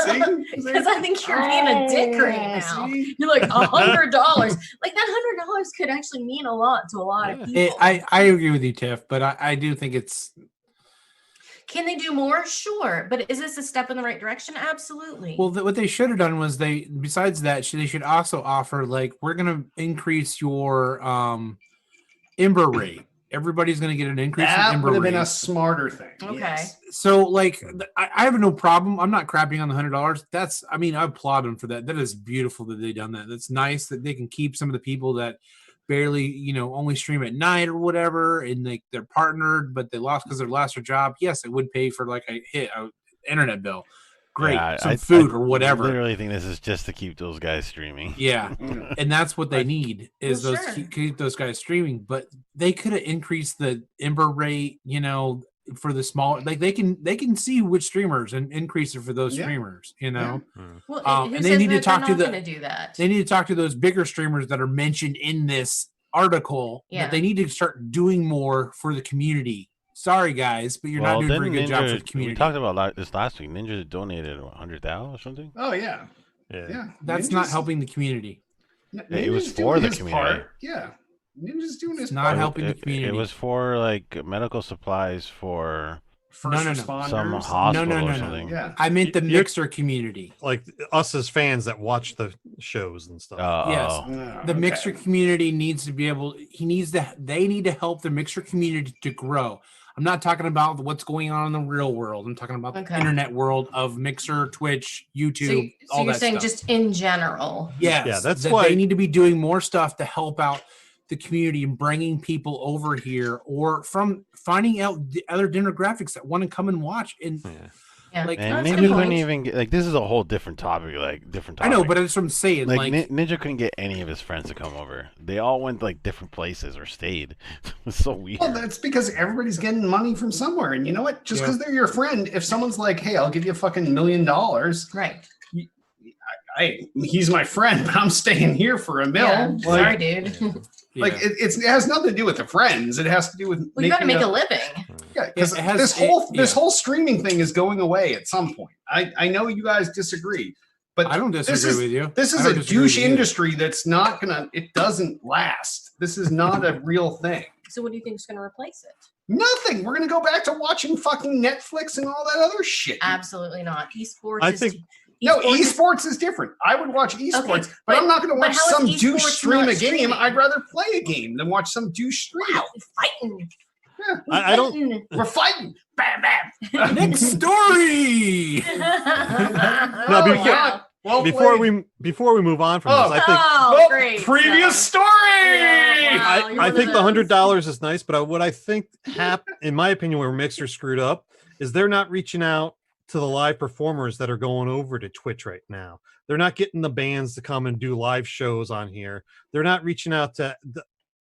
Because I think you're being a dick right now. See? You're like $100. Like that $100 could actually mean a lot to a lot of people. I agree with you, Tiff, but I do think it's Can they do more? Sure. But is this a step in the right direction? Absolutely. well. What they should have done was besides that, they should also offer like we're gonna increase your Ember rate. Everybody's gonna get an increase in That Ember would have rate. been a smarter thing. Okay. yes. So like I have no problem. I'm not crapping on the $100. That's I mean I applaud them for that. That is beautiful that they done that. That's nice that they can keep some of the people that barely only stream at night or whatever, and they're partnered, but they lost because they lost their job. Yes, it would pay for like a internet bill. Great, Yeah, some I food or whatever. literally think this is just to keep those guys streaming. Yeah, Mm. and that's what they need is Well, those sure. keep those guys streaming. But they could have increased the Ember rate, for the small. Like they can see which streamers and increase it for those Yeah. streamers. Well, and who they says need to that talk they're to not the- going to do that? They need to talk to those bigger streamers that are mentioned in this article. Yeah. That they need to start doing more for the community. Sorry, guys, but you're not doing a very good job for the we community. talked about this last week. Ninja donated 100,000 or something. Oh, yeah. Yeah. Yeah. That's not Ninja's- helping the community. It was Ninja's for doing the his community. part. Yeah. Ninja's doing his not part. helping the It community. was for like medical supplies for First No. responders. some hospital no, or no. something. Yeah. I meant the You're- Mixer community. Like us as fans that watch the shows and stuff. Yes. Oh. Oh, The okay. Mixer community needs to be able. They need to help the Mixer community to grow. I'm not talking about what's going on in the real world. I'm talking about the Okay. internet world of Mixer, Twitch, YouTube, So all you're that saying stuff. just in general. Yes, Yeah, that's that why- they need to be doing more stuff to help out the community and bringing people over here, or from finding out the other demographics that want to come and watch. And Yeah. Yeah. Like, And That's a Ninja good couldn't point. even get like this is a whole different topic. Like different I topic. know, but that's what I'm saying. like, Like, Ninja couldn't get any of his friends to come over. They all went like different places or stayed. It's so weird. Well, that's because everybody's getting money from somewhere. And you know what? Just Yeah. because they're your friend, if someone's like, hey, I'll give you a fucking $1 million, Right. he's my friend, but I'm staying here for $1 million. Yeah. Sorry, dude. yeah. Like it has nothing to do with the friends. It has to do with Well, you got to making make a living. Yeah, because It has- this yeah. whole streaming thing is going away at some point. I know you guys disagree, but I don't disagree is- with you. this I is don't a disagree with douche you. industry that's not gonna. It doesn't last. This is not a real thing. So what do you think is going to replace it? Nothing. We're gonna go back to watching fucking Netflix and all that other shit. Absolutely not. Esports I is think- No, esports is- esports is different. I would watch esports, but but- I'm not going to but watch how is some douche esports stream not a game. streaming? I'd rather play a game than watch some douche stream. Wow, fighting. Yeah, I don't. Fighting. we're fighting. Bam, bam. Next story. Oh, before- wow. Well Before we move on from Oh. this, I think Oh, Well, great. previous So- story. Yeah, wow. I, you're I one of think the those. $100 is nice, but what I think in my opinion, where Mixer screwed up is they're not reaching out to the live performers that are going over to Twitch right now. They're not getting the bands to come and do live shows on here. They're not reaching out to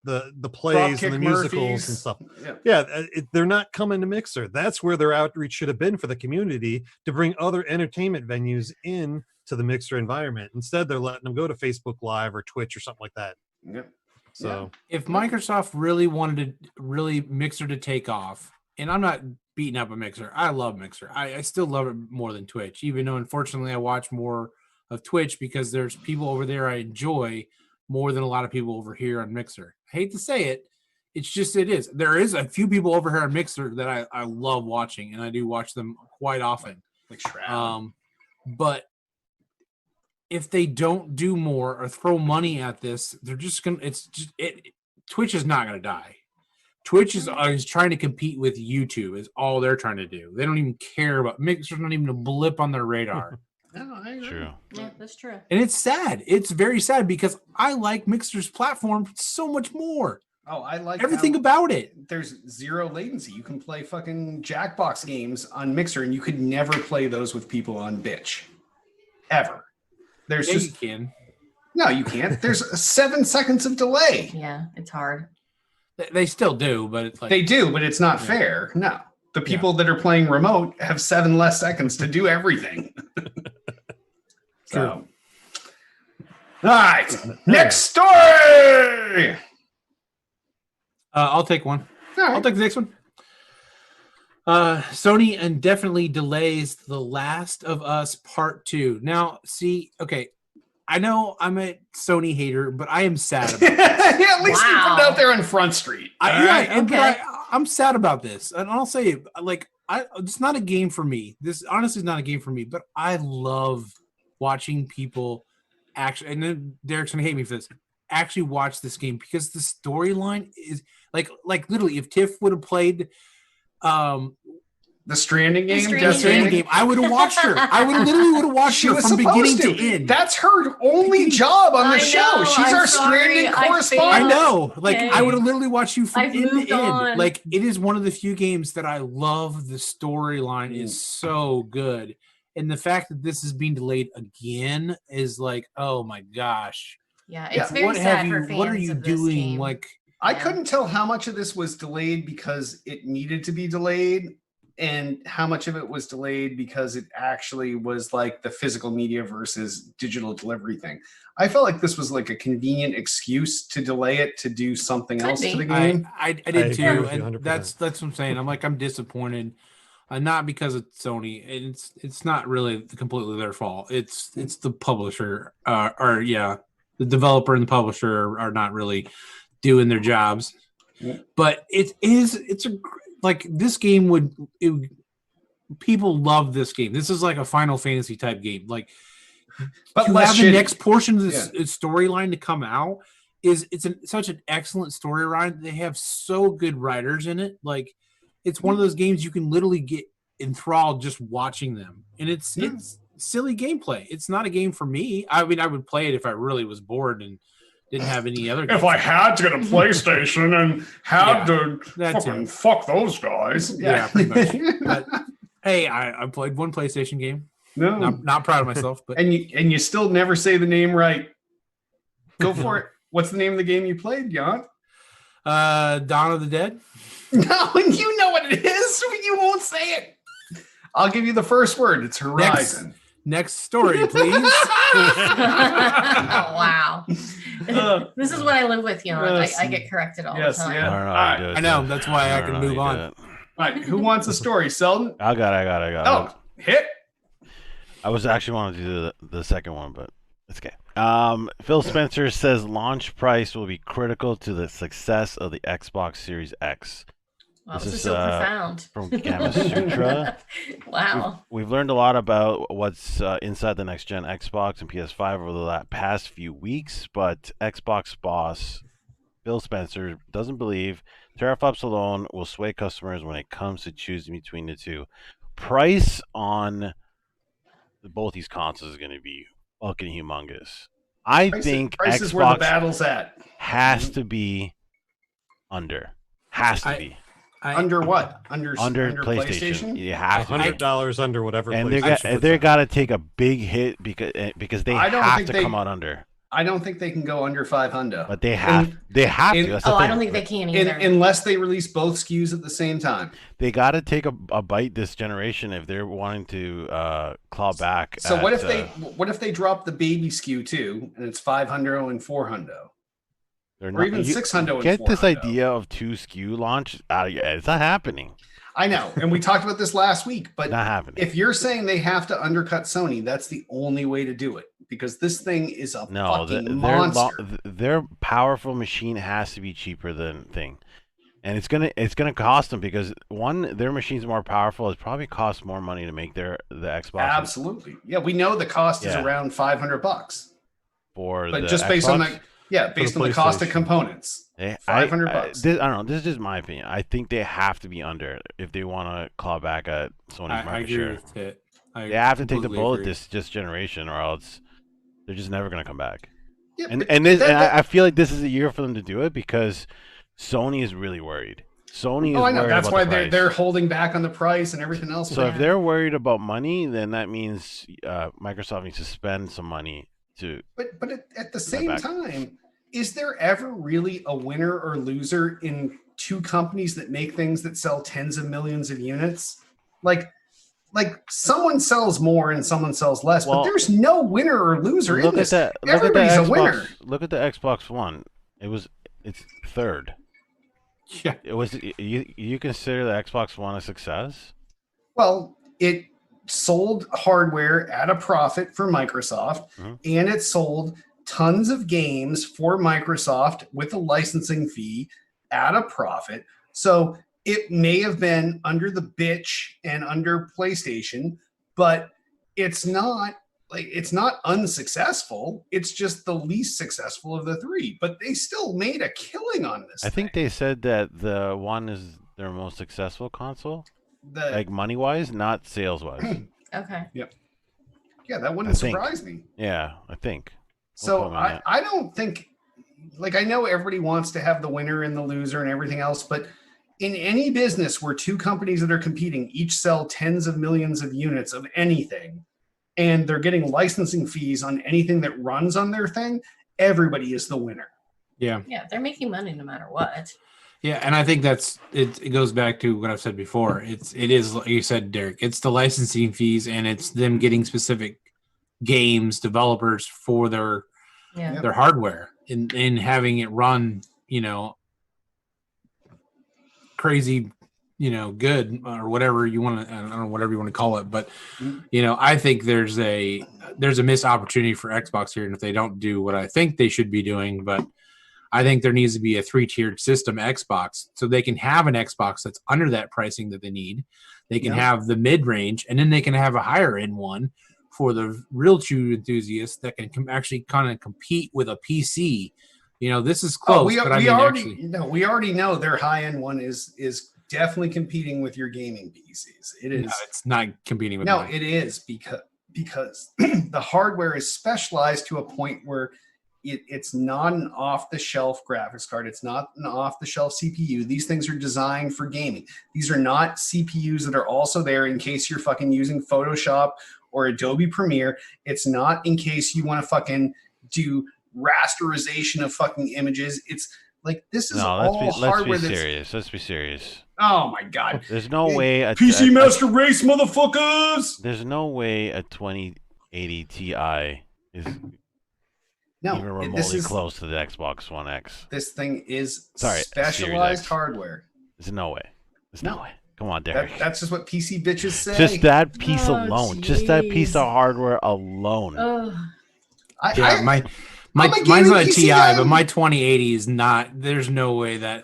the plays and the Dropkick musicals Murphys. and stuff. Yeah. Yeah, they're not coming to Mixer. That's where their outreach should have been for the community to bring other entertainment venues in to the Mixer environment. Instead, they're letting them go to Facebook Live or Twitch or something like that. Yep. So If Microsoft really wanted to really Mixer to take off, and I'm not beating up a Mixer, I love Mixer. I still love it more than Twitch, even though unfortunately I watch more of Twitch because there's people over there I enjoy more than a lot of people over here on Mixer. I hate to say it, It's just it is. There is a few people over here on Mixer that I love watching, and I do watch them quite often. Like Shroud. But if they don't do more or throw money at this, they're just gonna. It's just Twitch is not gonna die. Twitch is trying to compete with YouTube. Is all they're trying to do. They don't even care about Mixer's not even a blip on their radar. No, I agree. True. Yeah, that's true. And it's sad. It's very sad because I like Mixer's platform so much more. Oh, I like Everything how about it. there's zero latency. You can play fucking Jackbox games on Mixer, and you could never play those with people on Bitch. Ever. There's Yeah, just you can. no, you can't. There's 7 seconds of delay. Yeah, it's hard. They still do, but it's like They do, but it's not fair. No. The people that are playing remote have 7 less seconds to do everything. So, all right. Next story. I'll take one. All right. I'll take the next one. Sony indefinitely delays The Last of Us Part 2. Now, see, okay, I know I'm a Sony hater, but I am sad about it. Yeah, at least you put it Wow. out there on Front Street. All But okay. I'm sad about this, and I'll say, like, it's not a game for me. This honestly is not a game for me. But I love watching people actually, and then Derek's gonna hate me for this. Actually, watch this game because the storyline is like literally, if Tiff would have played, The Stranding game. Stranding Death the Stranding game, I would have watched her. I would have watched She her was from beginning supposed to to. end. That's her only job on the I show. know, She's I'm our sorry, Stranding I correspondent. I know. Like, Okay. I would have literally watched you from I've end moved to end. on. Like, it is one of the few games that I love. The storyline is so good. And the fact that this is being delayed again is like, oh my gosh. Yeah, Yeah, it's very What sad have for you, fans what are you of this doing? game. Like, I Yeah. couldn't tell how much of this was delayed because it needed to be delayed and how much of it was delayed because it actually was like the physical media versus digital delivery thing. I felt like this was like a convenient excuse to delay it to do something Could else to be. the game. I did agree too. with you And 100%. that's what I'm saying. I'm like, I'm disappointed. Not because it's Sony. It's not really completely their fault. It's the publisher, the developer and the publisher are not really doing their jobs. Yeah. But like this game people love this game. This is like a Final Fantasy type game. Like, But to less have the shitty. next portion of this storyline to come out such an excellent storyline. They have so good writers in it. Like, it's one of those games you can literally get enthralled just watching them, and it's silly gameplay. It's not a game for me. I mean, I would play it if I really was bored and didn't have any other. If I had to get a PlayStation and had to That's fucking it. fuck those guys. Yeah, pretty much. But hey, I played one PlayStation game. No. Not proud of myself, but And you still never say the name right. Go for it. What's the name of the game you played, Jan? Dawn of the Dead. No, you know what it is. You won't say it. I'll give you the first word. It's Horizon. Next story, please. Wow. This is what I live with, Yes. I get corrected all Yes, the time. yeah. I don't know. All how right. you do it, I know, Jeff. that's why I don't can know how move you on. do it. All right, who wants a story? Selden? I got it. Oh, hit. I was actually wanting to do the second one, but it's okay. Phil Spencer says launch price will be critical to the success of the Xbox Series X. Wow, This this is is, so profound. from Gamma Sutra. Wow. We've learned a lot about what's inside the next gen Xbox and PS5 over the past few weeks, but Xbox boss Phil Spencer doesn't believe teraflops alone will sway customers when it comes to choosing between the two. Price on both these consoles is going to be fucking humongous. I think Price is where the Xbox battle's at. has to be under. Has to be Under what? Under PlayStation. You have to. be. $100 under whatever. And PlayStation they're puts got to take a big hit because they I don't have think to they- come out under. I don't think they can go under 500. But they have to. That's the Oh, I thing. don't think they can either. Unless they release both SKUs at the same time. They got to take a bite this generation if they're wanting to claw back. So at, what if they drop the baby SKU too, and it's 500 and 400, they're or even you 600 and Get this 400? idea of 2 SKU launch out of your head. It's not happening. I know, and we talked about this last week. But Not happening. if you're saying they have to undercut Sony, that's the only way to do it because this thing is a No, fucking monster. their powerful machine has to be cheaper than thing. and it's gonna cost them because one, their machine's more powerful. It probably costs more money to make the Xbox Absolutely. Yeah, we know the cost is Yeah. around $500, for but the just based on Xbox. the based on the cost of PlayStation. components, $500. I don't know. This is just my opinion. I think they have to be under if they want to claw back at Sony's I market agree share. with it. They have to take the completely bullet agree. this generation, or else they're just never gonna come back. Yeah, And but and this that- and that- I feel like this is a year for them to do it because Sony is really worried. Sony is oh, I know. worried That's about why the they're price. they're holding back on the price and everything else. So Yeah. if they're worried about money, then that means Microsoft needs to spend some money to. But at the same back. time, is there ever really a winner or loser in two companies that make things that sell tens of millions of units? Like someone sells more and someone sells less, Well, but there's no winner or loser in Look at this. that! Everybody's a Xbox, winner. Look at the Xbox One. It's third. Yeah. It was. You consider the Xbox One a success? Well, it sold hardware at a profit for Microsoft, Mhm. and it sold tons of games for Microsoft with a licensing fee at a profit. So it may have been under the bitch and under PlayStation, but it's not unsuccessful. It's just the least successful of the three, but they still made a killing on this. I think thing. they said that the One is their most successful console, The- like money wise, not sales wise. Okay. yeah, that wouldn't I think. surprise me. Yeah, I think. So quote me on I don't think, like, I know everybody wants to have the winner and the loser and everything else, but in any business where two companies that are competing each sell tens of millions of units of anything, and they're getting licensing fees on anything that runs on their thing, everybody is the winner. Yeah. Yeah, they're making money no matter what. Yeah, and I think that's it. It goes back to what I've said before. It is like you said, Derek. It's the licensing fees, and it's them getting specific games developers for their Yeah. Yep. hardware and having it run, crazy, good or whatever you want to. I don't know, whatever you want to call it, but I think there's a missed opportunity for Xbox here, and if they don't do what I think they should be doing, but I think there needs to be a 3-tiered system Xbox so they can have an Xbox that's under that pricing that they need. They can Yeah. have the mid-range, and then they can have a higher end one for the real true enthusiasts that can actually kind of compete with a PC. This is close, but I mean, we already know their high end one is definitely competing with your gaming PCs. It is. no, it's not competing with No, mine. it is because the hardware is specialized to a point where it's not an off-the-shelf graphics card. It's not an off-the-shelf CPU. These things are designed for gaming. These are not CPUs that are also there in case you're fucking using Photoshop or Adobe Premiere. It's not in case you want to fucking do rasterization of fucking images. It's like this is No, all let's hardware be that's. serious. Let's be serious. Oh my god! There's no Hey, way PC Master Race, motherfuckers! There's no way a 2080 Ti is No, even remotely this is close to the Xbox One X. this thing is Sorry, specialized Series X. hardware. There's no way. There's no No. way. Come on, Derek. That's just what PC bitches say. Just that piece Oh, alone. Just that piece of jeez. hardware alone. Oh, Yeah, I, mine's gaming not a PC Ti, guy. but my 2080 is not. There's no way that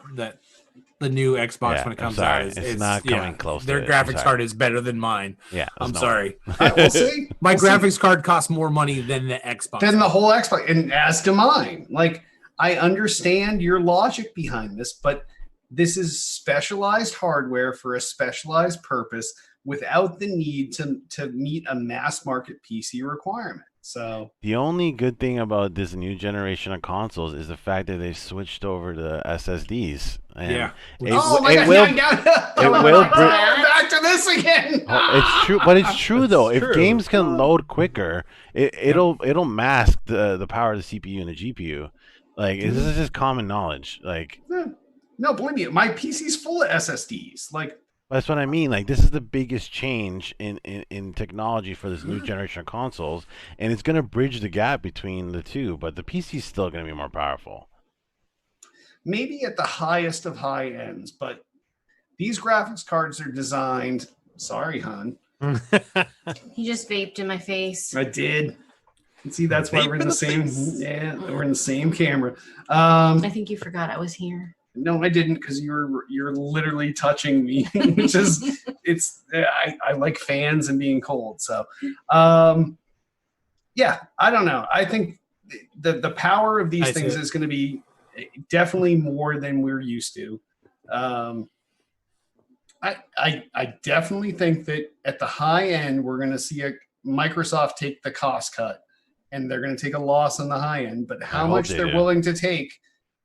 the new Xbox Yeah, when it I'm comes sorry. out, It's not coming close to Their it. I'm graphics sorry. card is better than mine. Yeah. I'm there's no way. sorry. we'll see. My We'll see. graphics card costs more money than the Xbox. Then the whole Xbox, and as to mine, like I understand your logic behind this, but this is specialized hardware for a specialized purpose without the need to meet a mass market PC requirement. So The only good thing about this new generation of consoles is the fact that they've switched over to SSDs. And Yeah. It, oh my it god, will. it will bring- we're back to this again. It's true, but it's true though. It's If true. games can load quicker, it'll mask the power of the CPU and the GPU. Like this is just common knowledge. Like No, believe me, my PC's full of SSDs. Like, that's what I mean. Like this is the biggest change in technology for this new generation of consoles, and it's gonna bridge the gap between the two. But the PC is still gonna be more powerful. maybe at the highest of high ends, but these graphics cards are designed. Sorry, hon. he just vaped in my face. I did. And see, that's why Vape we're in in the the same. face. Yeah, we're in the same camera. I think you forgot I was here. No, I didn't, because you're literally touching me, which is I like fans and being cold. So, yeah, I don't know. I think the power of these things is going to be definitely more than we're used to. I definitely think that at the high end, we're going to see Microsoft take the cost cut, and they're going to take a loss on the high end. But how much they're willing to take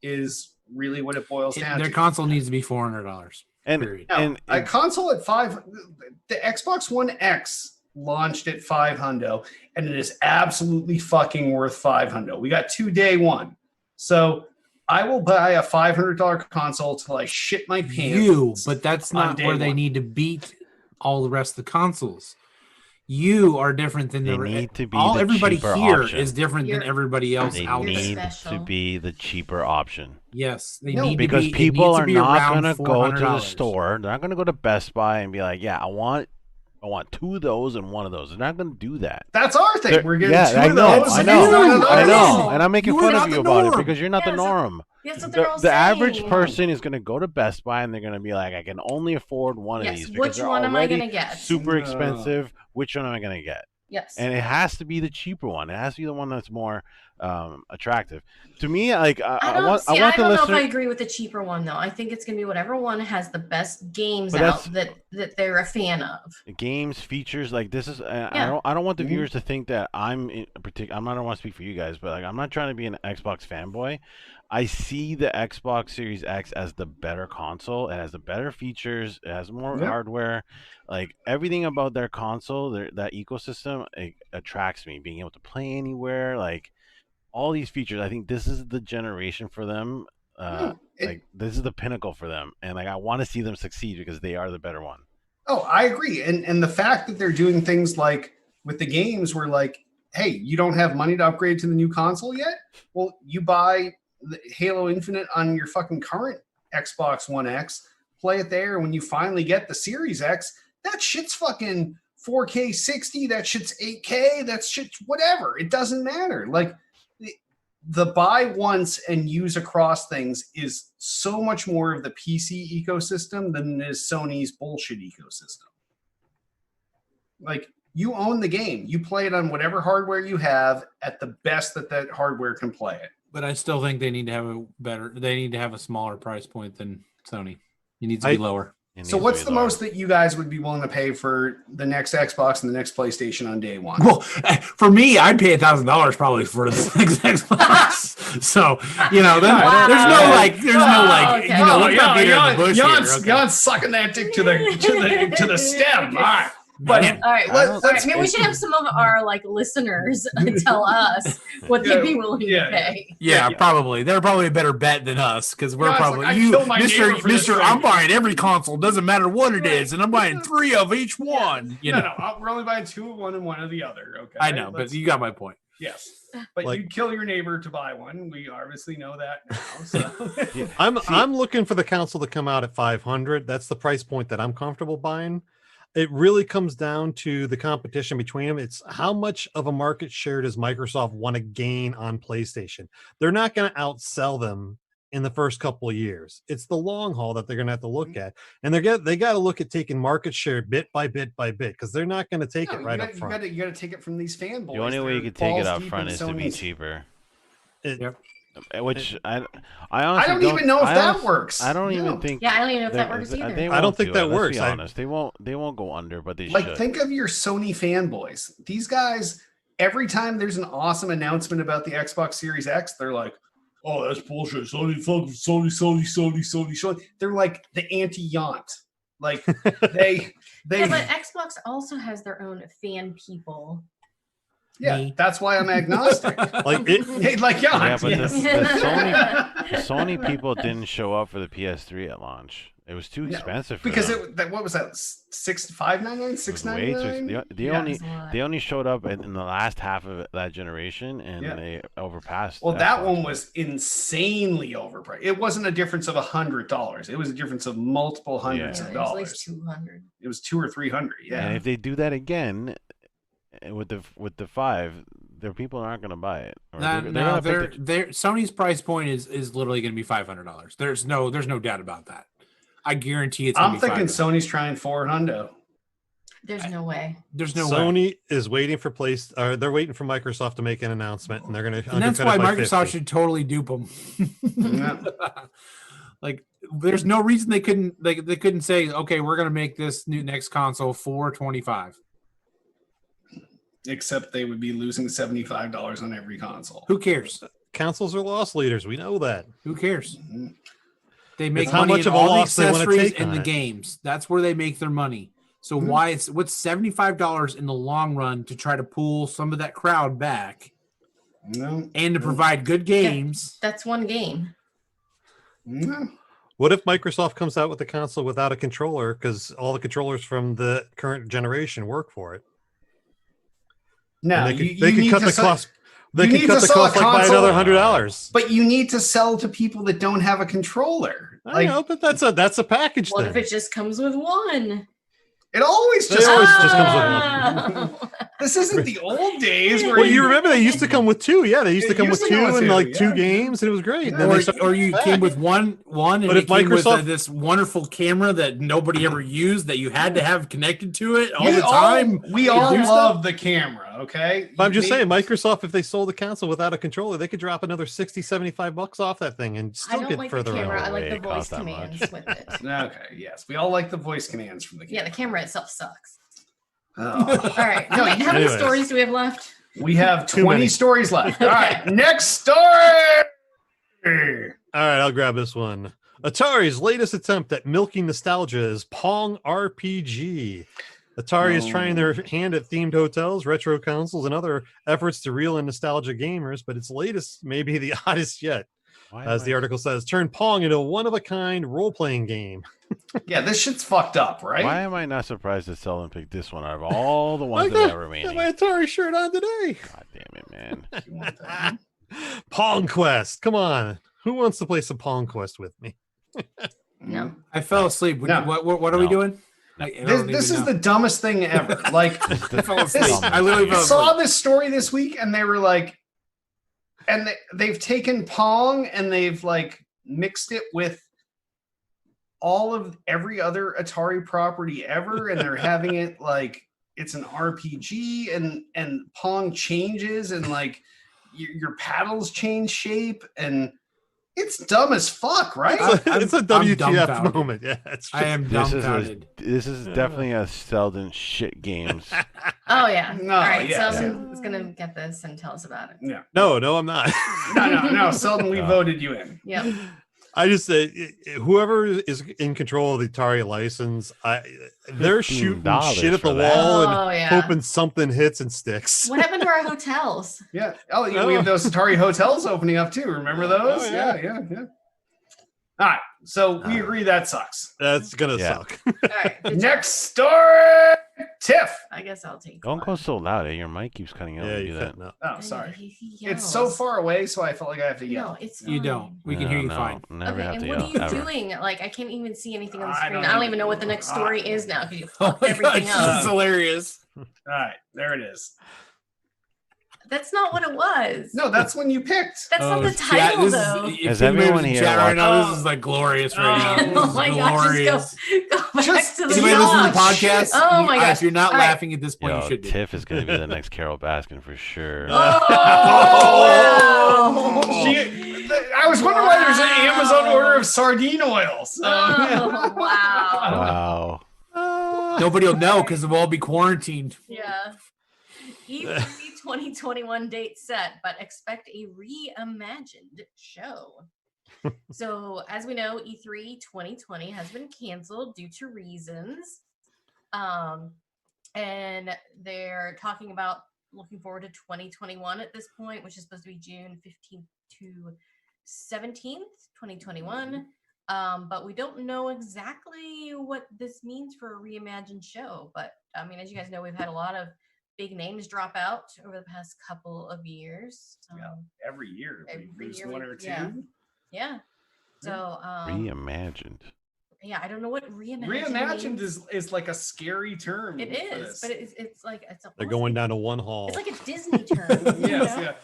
is really what it boils down to. Their console needs to be $400. And a console at the Xbox One X launched at $500, and it is absolutely fucking worth $500. We got 2 day one, so I will buy a $500 console till I shit my pants. But that's not where they need to beat all the rest of the consoles. You are different than everybody here is different than everybody else out there. They need to be the cheaper option. Yes, because people are not going to go to the store. They're not going to go to Best Buy and be like, "Yeah, I want 2 of those and 1 of those." They're not going to do that. That's our thing. We're getting 2 of those. I know, and I'm making fun of you about it because you're not the norm. The average person is going to go to Best Buy and they're going to be like, "I can only afford one of these because which one am I going to get? Super expensive. Which one am I going to get?" Yes. And it has to be the cheaper one. It has to be the one that's more attractive. To me, like I don't know if I agree with the cheaper one though. I think it's going to be whatever one has the best games out that they're a fan of. Games, features, like this is. I don't want the viewers to think that I'm in particular. I don't want to speak for you guys, but like I'm not trying to be an Xbox fanboy. I see the Xbox Series X as the better console. It has the better features. It has more hardware. Like everything about their console, that ecosystem, it attracts me. Being able to play anywhere, like all these features. I think this is the generation for them. Like this is the pinnacle for them, and like I want to see them succeed because they are the better one. Oh, I agree. And the fact that they're doing things like with the games, where like, hey, you don't have money to upgrade to the new console yet? Well, you buy Halo Infinite on your fucking current Xbox One X, play it there. When you finally get the Series X, that shit's fucking 4K 60, that shit's 8K, that shit's whatever. It doesn't matter. Like the buy once and use across things is so much more of the PC ecosystem than is Sony's bullshit ecosystem. Like you own the game, you play it on whatever hardware you have at the best that hardware can play it. But I still think they need to have a smaller price point than Sony. It needs to be lower. So what's the most that you guys would be willing to pay for the next Xbox and the next PlayStation on day one? Well, for me, I'd pay $1,000 probably for the next Xbox. So, there's no Jan's sucking that dick to the stem. All right. But all right, maybe we should have some of our listeners tell us what they'd be willing to pay. Yeah, probably. They're probably a better bet than us because we're probably Mr. I'm buying every console, doesn't matter what it is, and I'm buying 3 of each one. No, we're only buying 2 of one and 1 of the other. Okay, I know, but you got my point. Yes, but you'd kill your neighbor to buy one. We obviously know that now. So. I'm looking for the console to come out at $500. That's the price point that I'm comfortable buying. It really comes down to the competition between them. It's how much of a market share does Microsoft want to gain on PlayStation? They're not going to outsell them in the first couple of years. It's the long haul that they're going to have to look at. And they got to look at taking market share bit by bit by bit because they're not going to take it right up front. You got to take it from these fanboys. The only way you could take it up front is to be cheaper. Which I honestly don't even know if that works. I don't even think. Yeah, I don't even know if that works either. I don't think that works. Be honest, they won't go under, but they should. Think of your Sony fanboys. These guys, every time there's an awesome announcement about the Xbox Series X, they're like, "Oh, that's bullshit. Sony." They're like the anti-Yaunt. Like they. Yeah, but Xbox also has their own fan people. Yeah, that's why I'm agnostic. But the Sony people didn't show up for the PS3 at launch. It was too expensive for them. What was that? $599, $699? They only showed up in the last half of that generation, and they overpassed. Well, that one was insanely overpriced. It wasn't a difference of $100. It was a difference of multiple hundreds of dollars. It was at least 200. It was $200 or $300. Yeah. And if they do that again. With the 5, there are people that aren't going to buy it. Or No, they're no, gonna they're, pick they're, Sony's price point is literally going to be $500. There's no doubt about that. I guarantee it's. I'm gonna be thinking $500. Sony's trying $400. There's no way. There's no way. Sony is waiting for they're waiting for Microsoft to make an announcement, and they're going to. And that's why Microsoft should totally dupe them. Yeah. Like, there's no reason they couldn't say, okay, we're going to make this new next console $425. Except they would be losing $75 on every console. Who cares? Consoles are loss leaders. We know that. Who cares? Mhm. They make It's how money much in of a all the loss they wanna accessories take and on the it. games. That's where they make their money. So Mhm. what's $75 in the long run to try to pull some of that crowd back No. and to provide good games? That's one game. No. What if Microsoft comes out with a console without a controller because all the controllers from the current generation work for it? No. And they you could need cut to the sell- cost. They you could need cut to the sell a cost like by console- another $100. But you need to sell to people that don't have a controller. I know, but that's a package What thing. if it just comes with one? It always They just always comes just with comes one. This isn't the old days where Well, you remember they used to come with two. Yeah, they used to It come used with to come two with and two, like two yeah. games, and it was great. And Yeah. then they Or, started or you back. came with one, and But it if came with Microsoft- this wonderful camera that nobody ever used that you had to have connected to it all we the time. we to all do love the camera, okay? But I'm just They- saying, Microsoft, if they sold the console without a controller, they could drop another $60-$75 off that thing and I still don't get like the further camera. along. I like way the it voice costs that commands much. with it. Okay, yes. We all like the voice commands from the Yeah, camera. the camera itself sucks. Oh. All right. No, How many anyways. stories do we have left? We have Too 20 many. stories left. All Okay. right, next story. All right, I'll grab this one. Atari's latest attempt at milking nostalgia is Pong RPG. Atari is trying their hand at themed hotels, retro consoles, and other efforts to reel in nostalgia gamers, but its latest may be the oddest yet. Why As am the I- article says, turn Pong into a one-of-a-kind role-playing game. Yeah, this shit's fucked up, right? Why am I not surprised that Selden picked this one out of all the I ones that got are remaining? my Atari shirt on today. God damn it, man. You want that? Pong Quest. Come on. Who wants to play some Pong Quest with me? No. I fell asleep. No. What are we No. doing? I don't This even is know. the dumbest thing ever. Like, It's the fell asleep. dumbest I literally thing. fell saw this story this week and they were like, and they've taken Pong and they've like mixed it with all of every other Atari property ever, and they're having it like it's an RPG, and Pong changes, and like your paddles change shape, and it's dumb as fuck, right? It's a I'm WTF dumbfounded. moment. Yeah, it's I am This dumbfounded. this is definitely a Selden shit games. Oh yeah. No, All right. yeah, So is gonna get this and tell us about it. no, I'm not. No. Seldom we No. voted you in. Yep. I just say whoever is in control of the Atari license, they're shooting $15 shit at the for that. wall and Oh yeah. hoping something hits and sticks. What happened to our hotels? Yeah. Oh, yeah, we have those Atari hotels opening up too. Remember those? Oh, yeah. Yeah. All right. So we agree that sucks. That's gonna Yeah. suck. All right. good job. Next story, Tiff. I guess I'll take. Don't go one. so loud, eh? Your mic keeps cutting out Yeah, when you you do that. couldn't. Oh, sorry. He It's so yells. far away, so I felt like I have to No, yell. it's You fine. don't. We can hear you fine. Never Okay, have and to what yell, are you ever. doing? Like, I can't even see anything on the I screen. don't I don't even know what the next even- story is now because you Oh fucked my everything gosh, up. this is hilarious. All right, there it is. That's not what it was. No, that's when you picked. That's not the chat, title, this though. Is, if Has anybody's everyone in here chat right now, watched- this is like glorious right now. Oh This Oh is my gosh, glorious. just go back Just- to If the anybody listens to the top. podcast, Oh my gosh. if you're not All right. laughing at this point, Yo, you should be. Tiff is going to be the next Carol Baskin for sure. Oh, wow. I was wondering why there's an Amazon order of sardine oil. So. Oh, wow. Wow. Nobody will know because we'll all be quarantined. Yeah. E3 2021 date set, but expect a reimagined show. So, as we know, E3 2020 has been canceled due to reasons. And they're talking about looking forward to 2021 at this point, which is supposed to be June 15th to 17th, 2021. But we don't know exactly what this means for a reimagined show. But I mean, as you guys know, we've had a lot of big names drop out over the past couple of years. Yeah. Every year, Every there's year one we- or two. yeah. Yeah. So Reimagined. I don't know what reimagined. Reimagined means. is like a scary term. It for is, this. but it's like it's a They're going down to one hall. It's like a Disney term. Yes,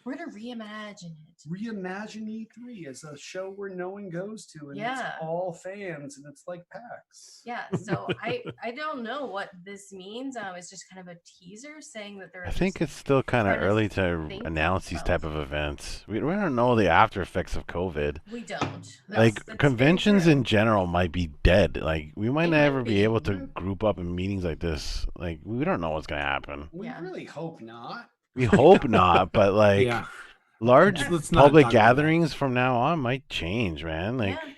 We're gonna reimagine it. Reimagine E3 as a show where no one goes to, and Yeah. it's all fans, and it's like PAX. Yeah, so I don't know what this means. It's just kind of a teaser saying that they're. I think it's still kind of trying to early to think announce these about- type of events. We don't know the after effects of COVID. We don't. Like That's conventions very true. in general might be dead. Like we might They never might be be. able to group up in meetings like this. Like we don't know what's gonna happen. We Yeah. really hope not. We hope not, but like yeah. large Let's not public talk about that. gatherings from now on might change, man. Like Yeah.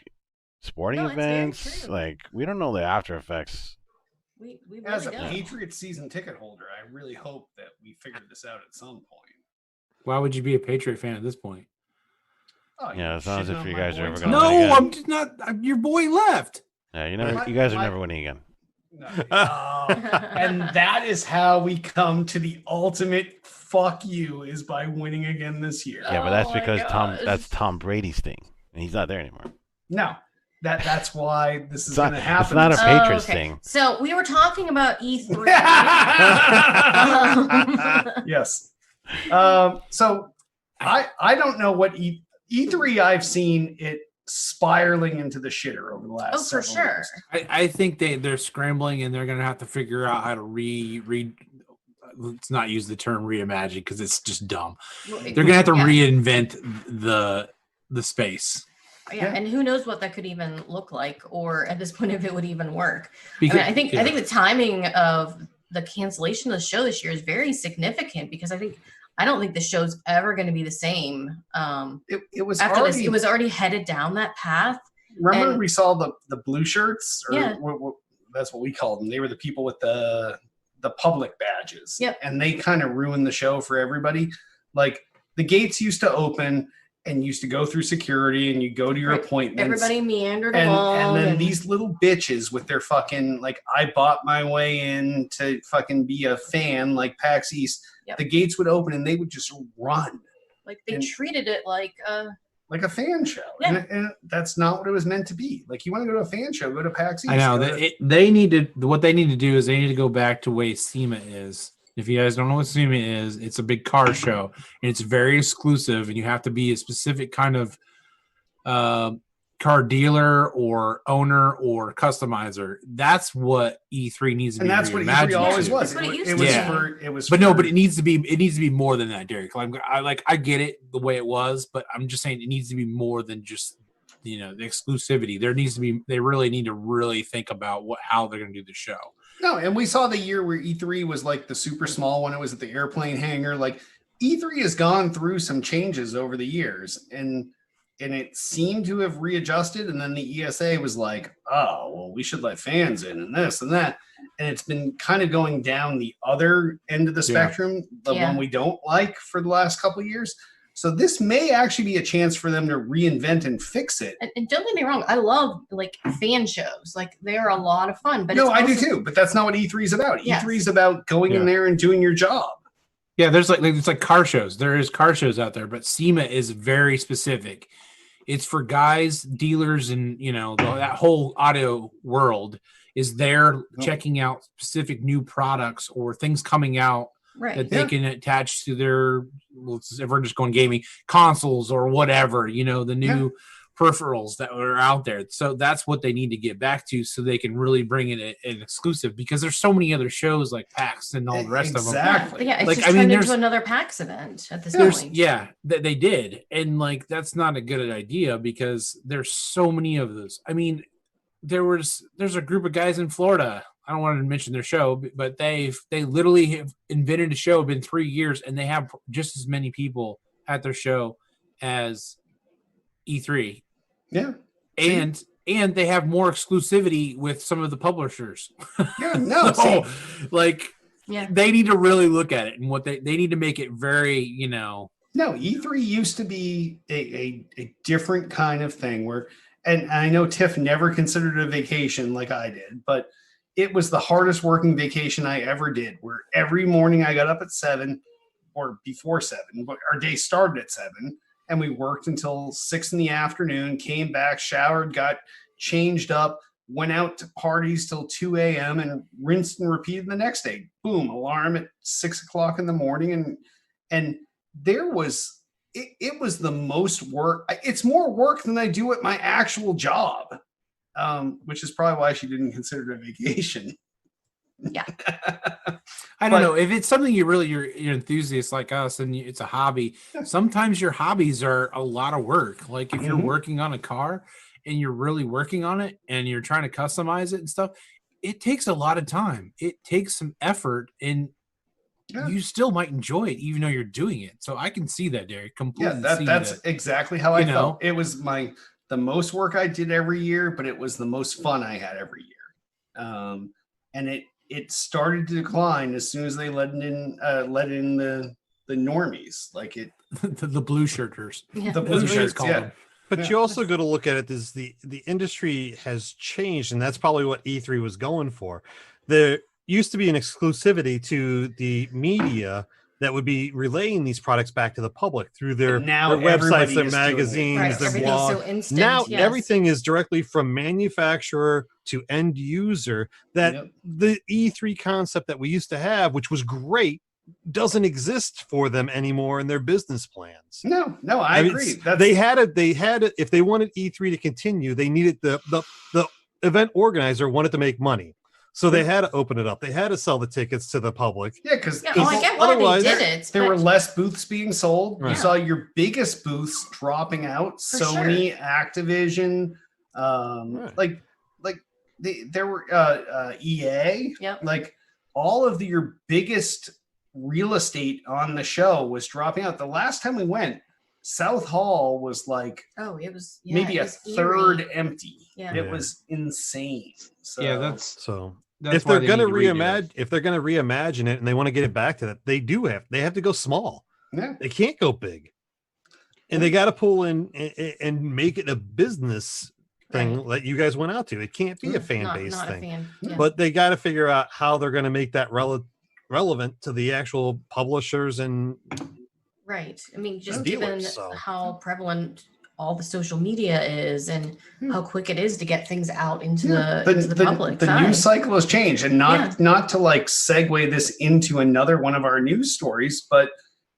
sporting No, it's very events. true. Like we don't know the after effects. We really As a don't. Patriots season ticket holder, I really hope that we figured this out at some point. Why would you be a Patriot fan at this point? Oh, Yeah, you're it sounds shitting if on you my guys are boys? ever gonna win No, again. I'm just not. Your boy left. Yeah, you My- guys are my- never winning again. No. Oh, and that is how we come to the ultimate fuck you is by winning again this year. Yeah, but that's Oh my because gosh. that's Tom Brady's thing, and he's not there anymore. No, that's why this is It's going not, to happen. it's not a Oh, Patriots okay. thing. So we were talking about E3. Yes. So I don't know what E3 I've seen it spiraling into the shitter over the last. Oh, for several sure. years. I think they're scrambling and they're gonna have to figure out how to let's not use the term reimagine because it's just dumb. They're gonna have to Yeah. reinvent the space. Yeah, and who knows what that could even look like, or at this point, if it would even work. Because I think the timing of the cancellation of the show this year is very significant because I don't think the show's ever going to be the same. It was After already, this, it was already headed down that path. Remember and- we saw the blue shirts? Or Yeah. that's what we called them. They were the people with the public badges. Yep. And they kind of ruined the show for everybody. Like the gates used to open and used to go through security and you go to your Right. appointments. Everybody meandered and along. then these little bitches with their fucking like I bought my way in to fucking be a fan like PAX East. Yep. The gates would open and they would just run like they and- treated it like like a fan show. Yeah. And that's not what it was meant to be. Like you want to go to a fan show, go to PAX East. I know Go that to- they need to. What they need to do is they need to go back to the way SEMA is. If you guys don't know what SEMA is, it's a big car show and it's very exclusive, and you have to be a specific kind of car dealer or owner or customizer. That's what E3 needs to and be. that's what reimagined E3 always to. was. That's what it used It to was be. for it was But no, for- but it needs to be more than that, Derek. I get it the way it was, but I'm just saying it needs to be more than just the exclusivity. They really need to really think about how they're going to do the show. No, and we saw the year where E3 was like the super small one. It was at the airplane hangar. Like E3 has gone through some changes over the years, and it seemed to have readjusted. And then the ESA was like, "Oh, well, we should let fans in, and this and that." And it's been kind of going down the other end of the Yeah. spectrum, the Yeah. one we don't like for the last couple of years. So this may actually be a chance for them to reinvent and fix it. and don't get me wrong, I love like fan shows. Like they're a lot of fun. But No, it's I do also- too, but that's not what E3 is about. Yes. E3 is about going in Yeah. there and doing your job. Yeah, there's it's like car shows. There is car shows out there, but SEMA is very specific. It's for guys, dealers, and that whole auto world is there checking out specific new products or things coming out right. that they can attach to their, if we're just going gaming, consoles or whatever, the new peripherals that are out there. So that's what they need to get back to so they can really bring in an exclusive, because there's so many other shows like PAX and all the rest of them. Exactly. Yeah, it's Like, just I mean, turned there's- into another PAX event at this point. That they did. And they not a good idea because there's so many of those. I mean, there's a group of guys in Florida. I don't want to mention their show, but they literally have invented a show. Been 3 years, and they have just as many people at their show as E3, Yeah. and they have more exclusivity with some of the publishers. Yeah. No. So, see, Yeah. they need to really look at it, and what they need to make it very, no, E3 used to be a different kind of thing where, and I know Tiff never considered it a vacation like I did, but it was the hardest working vacation I ever did, where every morning I got up at 7 or before 7, but our day started at 7 and we worked until 6 in the afternoon, came back, showered, got changed up, went out to parties till 2 a.m. and rinsed and repeated the next day. Boom, alarm at 6 o'clock in the morning. And there was, it was the most work. It's more work than I do at my actual job, which is probably why she didn't consider it a vacation. Yeah. I don't know if it's something you're enthusiasts like us and it's a hobby. Sometimes your hobbies are a lot of work. Like if you're working on a car and you're really working on it and you're trying to customize it and stuff, it takes a lot of time. It takes some effort, and you still might enjoy it even though you're doing it. So I can see that, Derek. Completely. Yeah, see that's that. exactly how I You felt. know? It was the most work I did every year, but it was the most fun I had every year. And it started to decline as soon as they let in the normies, like it the blue shirters. Yeah. the That's blue what you guys shirts. call Yeah. them. But Yeah. you also got to look at it as the industry has changed, and that's probably what E3 was going for. There used to be an exclusivity to the media that would be relaying these products back to the public through their, But now their websites, everybody their is doing it. magazines, Right. their Everything's blogs. so instant. Now yes. everything is directly from manufacturer to end user. That Yep. the E3 concept that we used to have, which was great, doesn't exist for them anymore in their business plans. No, I mean, agree. They had it. If they wanted E3 to continue, they needed the event organizer wanted to make money, so they had to open it up. They had to sell the tickets to the public. Yeah, because Yeah, I get why otherwise- they did it. there but- were less booths being sold. Right. You saw your biggest booths dropping out. For Sony, Activision, Right. there were EA. Yep. Like all of your biggest real estate on the show was dropping out. The last time we went, South Hall was like Oh, it was maybe it a was third eerie. empty. Yeah. It was insane. So Yeah, that's So that's if why they're they going to need redo it. reimagine it and they want to get it back to that, they have to go small. yeah. They can't go big, and they got to pull in and make it a business thing that you guys went out to. It can't be a fan Not based a thing, fan. Yeah. but they got to figure out how they're going to make that relevant to the actual publishers and Right. I mean, just dealers, given so. how prevalent all the social media is and how quick it is to get things out into Yeah, the public. the eye. news cycle has changed, and not to like segue this into another one of our news stories, but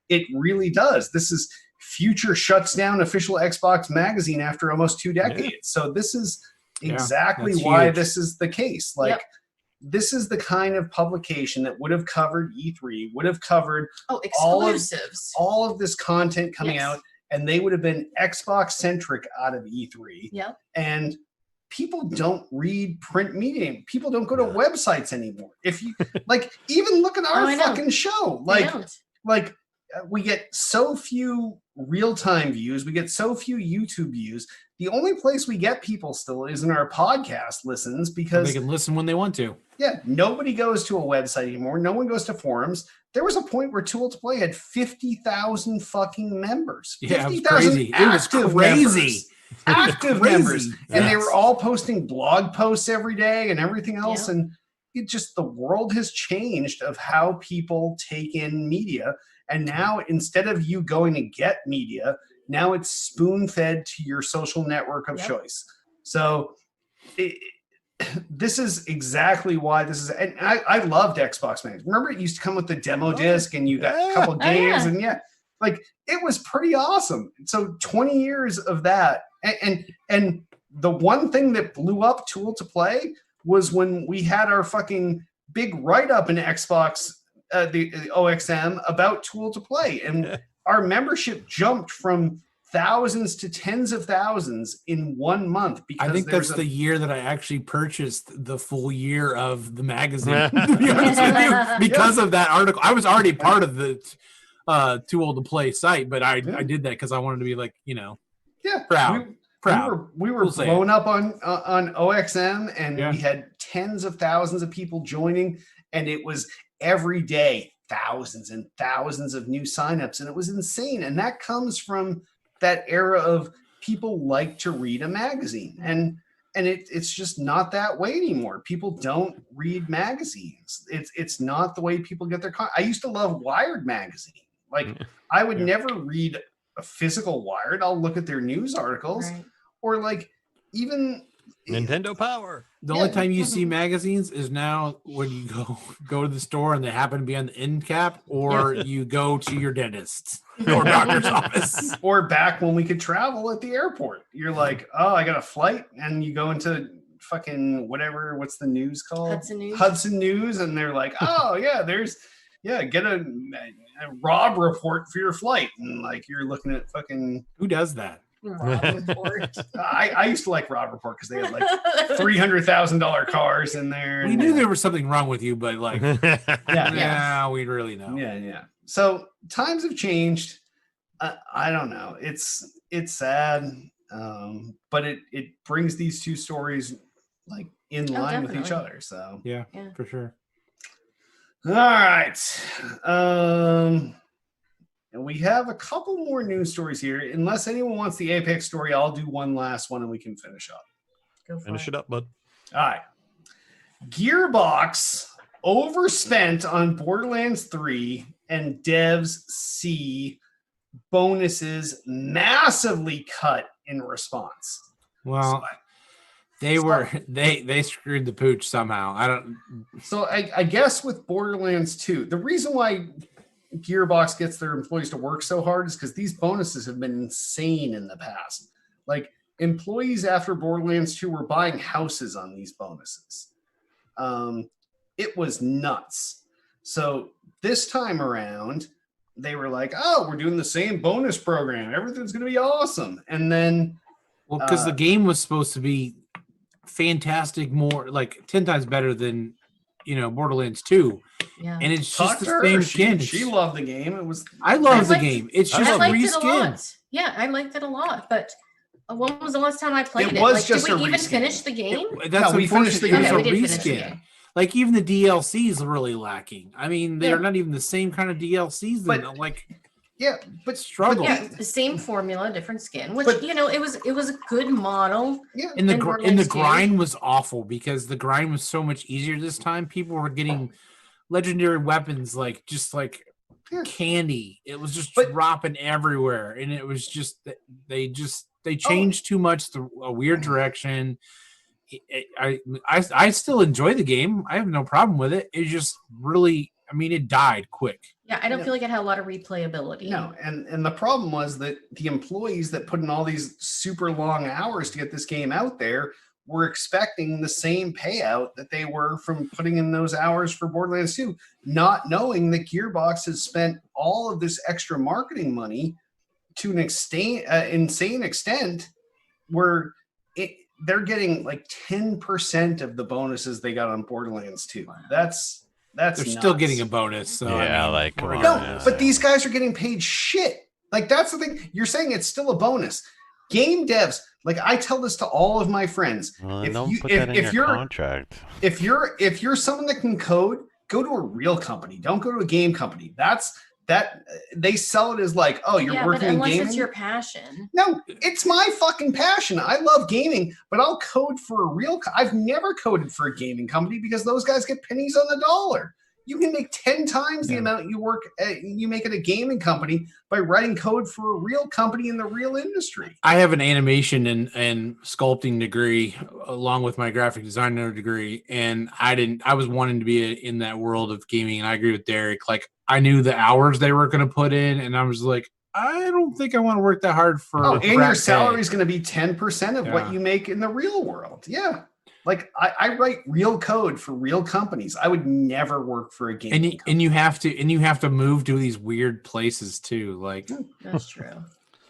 it really does. This is Future shuts down official Xbox magazine after almost 2 decades. So this is Yeah, exactly that's why huge. this is the case. Like Yep. this is the kind of publication that would have covered E3, would have covered Oh, all of- exclusives. all of this content coming Yes. out, and they would have been Xbox centric out of E3. Yep. And people don't read print media. People don't go to websites anymore. If you like, even look at Oh, our I know. fucking show. They Like, don't. we get so few real-time views. We get so few YouTube views. The only place we get people still is in our podcast listens So because they can listen when they want to. yeah, nobody goes to a website anymore. No one goes to forums. There was a point where Tool to Play had 50,000 fucking members. Yeah, it was 50,000 crazy. It was active crazy. members. Active Crazy. members. And they Yes. were all posting blog posts every day and everything else. Yeah. And it just, the world has changed of how people take in media. And now instead of you going to get media, now it's spoon fed to your social network of Yep. choice. So this is exactly why this is. And I loved Xbox Magazine. Remember, it used to come with the demo disc and you got a couple Oh, games. yeah. And yeah, like it was pretty awesome. So 20 years of that. And the one thing that blew up Tool to Play was when we had our fucking big write up in Xbox, the OXM about Tool to Play. And our membership jumped from thousands to tens of thousands in 1 month because I think there's that's a the year that I actually purchased the full year of the magazine. To be honest with you, because of that article. I was already part of the Too Old to Play site, but I did that because I wanted to be like, yeah, proud. We were We'll say blown up on OXM, and Yeah. we had tens of thousands of people joining, and it was every day thousands and thousands of new signups, and it was insane. And that comes from that era of people like to read a magazine, and it's just not that way anymore. People don't read magazines. It's not the way people get their I used to love Wired magazine. Like I would never read a physical Wired. I'll look at their news articles. Right. Or like even Nintendo Power. The Yeah. only time you see magazines is now when you go to the store and they happen to be on the end cap, or you go to your dentist or doctor's office. Or back when we could travel at the airport. You're like, oh, I got a flight, and you go into fucking whatever, what's the news called? Hudson News. And they're like, oh yeah, get a Rob report for your flight. And like you're looking at fucking Who does that? Rob report. I used to like Rob Report because they had like $300,000 cars in there. We and- knew there was something wrong with you, but like, yeah. we really know. Yeah. So times have changed. I don't know. It's sad, but it brings these two stories like in line with each definitely. other. So Yeah, Yeah. for sure. all right. And we have a couple more news stories here. Unless anyone wants the Apex story, I'll do one last one and we can finish up. Go for Finish it. it up, bud. All right. Gearbox overspent on Borderlands 3 and devs see bonuses massively cut in response. Well, they screwed the pooch somehow. I don't. So I guess with Borderlands 2, the reason why Gearbox gets their employees to work so hard is because these bonuses have been insane in the past. Like employees after Borderlands 2 were buying houses on these bonuses. It was nuts. So this time around, they were like, oh, we're doing the same bonus program. Everything's going to be awesome. And then, Well, because the game was supposed to be fantastic, more like 10 times better than Borderlands 2, Yeah. and it's talk just to the her. same She skin. loved the game. It was I love the liked- game. It's I just I liked it a reskin. lot. Yeah, I liked it a lot. But when was the last time I played It it? was Like, just did we a even reskin. finish the game? That's No, we finished the game. unfortunate. Okay, we It did was a finish the reskin. game. Like even the DLC is really lacking. I mean, they're Yeah. not even the same kind of DLCs. But- Like yeah, but struggle. Yeah, the same formula, different skin. Which But- it was a good model. yeah. And the And and the Borderlands 2. grind was awful because the grind was so much easier this time. People were getting legendary weapons like Yeah. candy. It was just But- dropping everywhere, and it was just they Oh. changed too much, a weird direction. I still enjoy the game. I have no problem with it. It just really, I mean, it died quick. Yeah, I don't Yeah. feel like it had a lot of replayability. No, and the problem was that the employees that put in all these super long hours to get this game out there were expecting the same payout that they were from putting in those hours for Borderlands 2, not knowing that Gearbox has spent all of this extra marketing money to an insane extent where they're getting like 10% of the bonuses they got on Borderlands 2. That's They're still nuts. getting a bonus. So I Yeah, mean, like, come we're on, No, gonna- yeah. but these guys are getting paid shit. Like that's the thing. You're saying it's still a bonus. Game devs, like I tell this to all of my friends. Well, If don't you- put if- that in if your you're- contract. If you're someone that can code, go to a real company. Don't go to a game company. They sell it as like, oh, you're yeah, but working in unless gaming. it's your passion. No, it's my fucking passion. I love gaming, but I'll code for a real. I've never coded for a gaming company because those guys get pennies on the dollar. You can make 10 times the Yeah. amount you make at a gaming company by writing code for a real company in the real industry. I have an animation and sculpting degree along with my graphic designer degree, and I was wanting to be in that world of gaming, and I agree with Derek. Like I knew the hours they were going to put in, and I was like, I don't think I want to work that hard for. Oh, and crap your pay. salary is going to be 10% of what Yeah. you make in the real world. Yeah. Like I write real code for real companies. I would never work for a gaming company. and you have to move to these weird places too. Like That's true.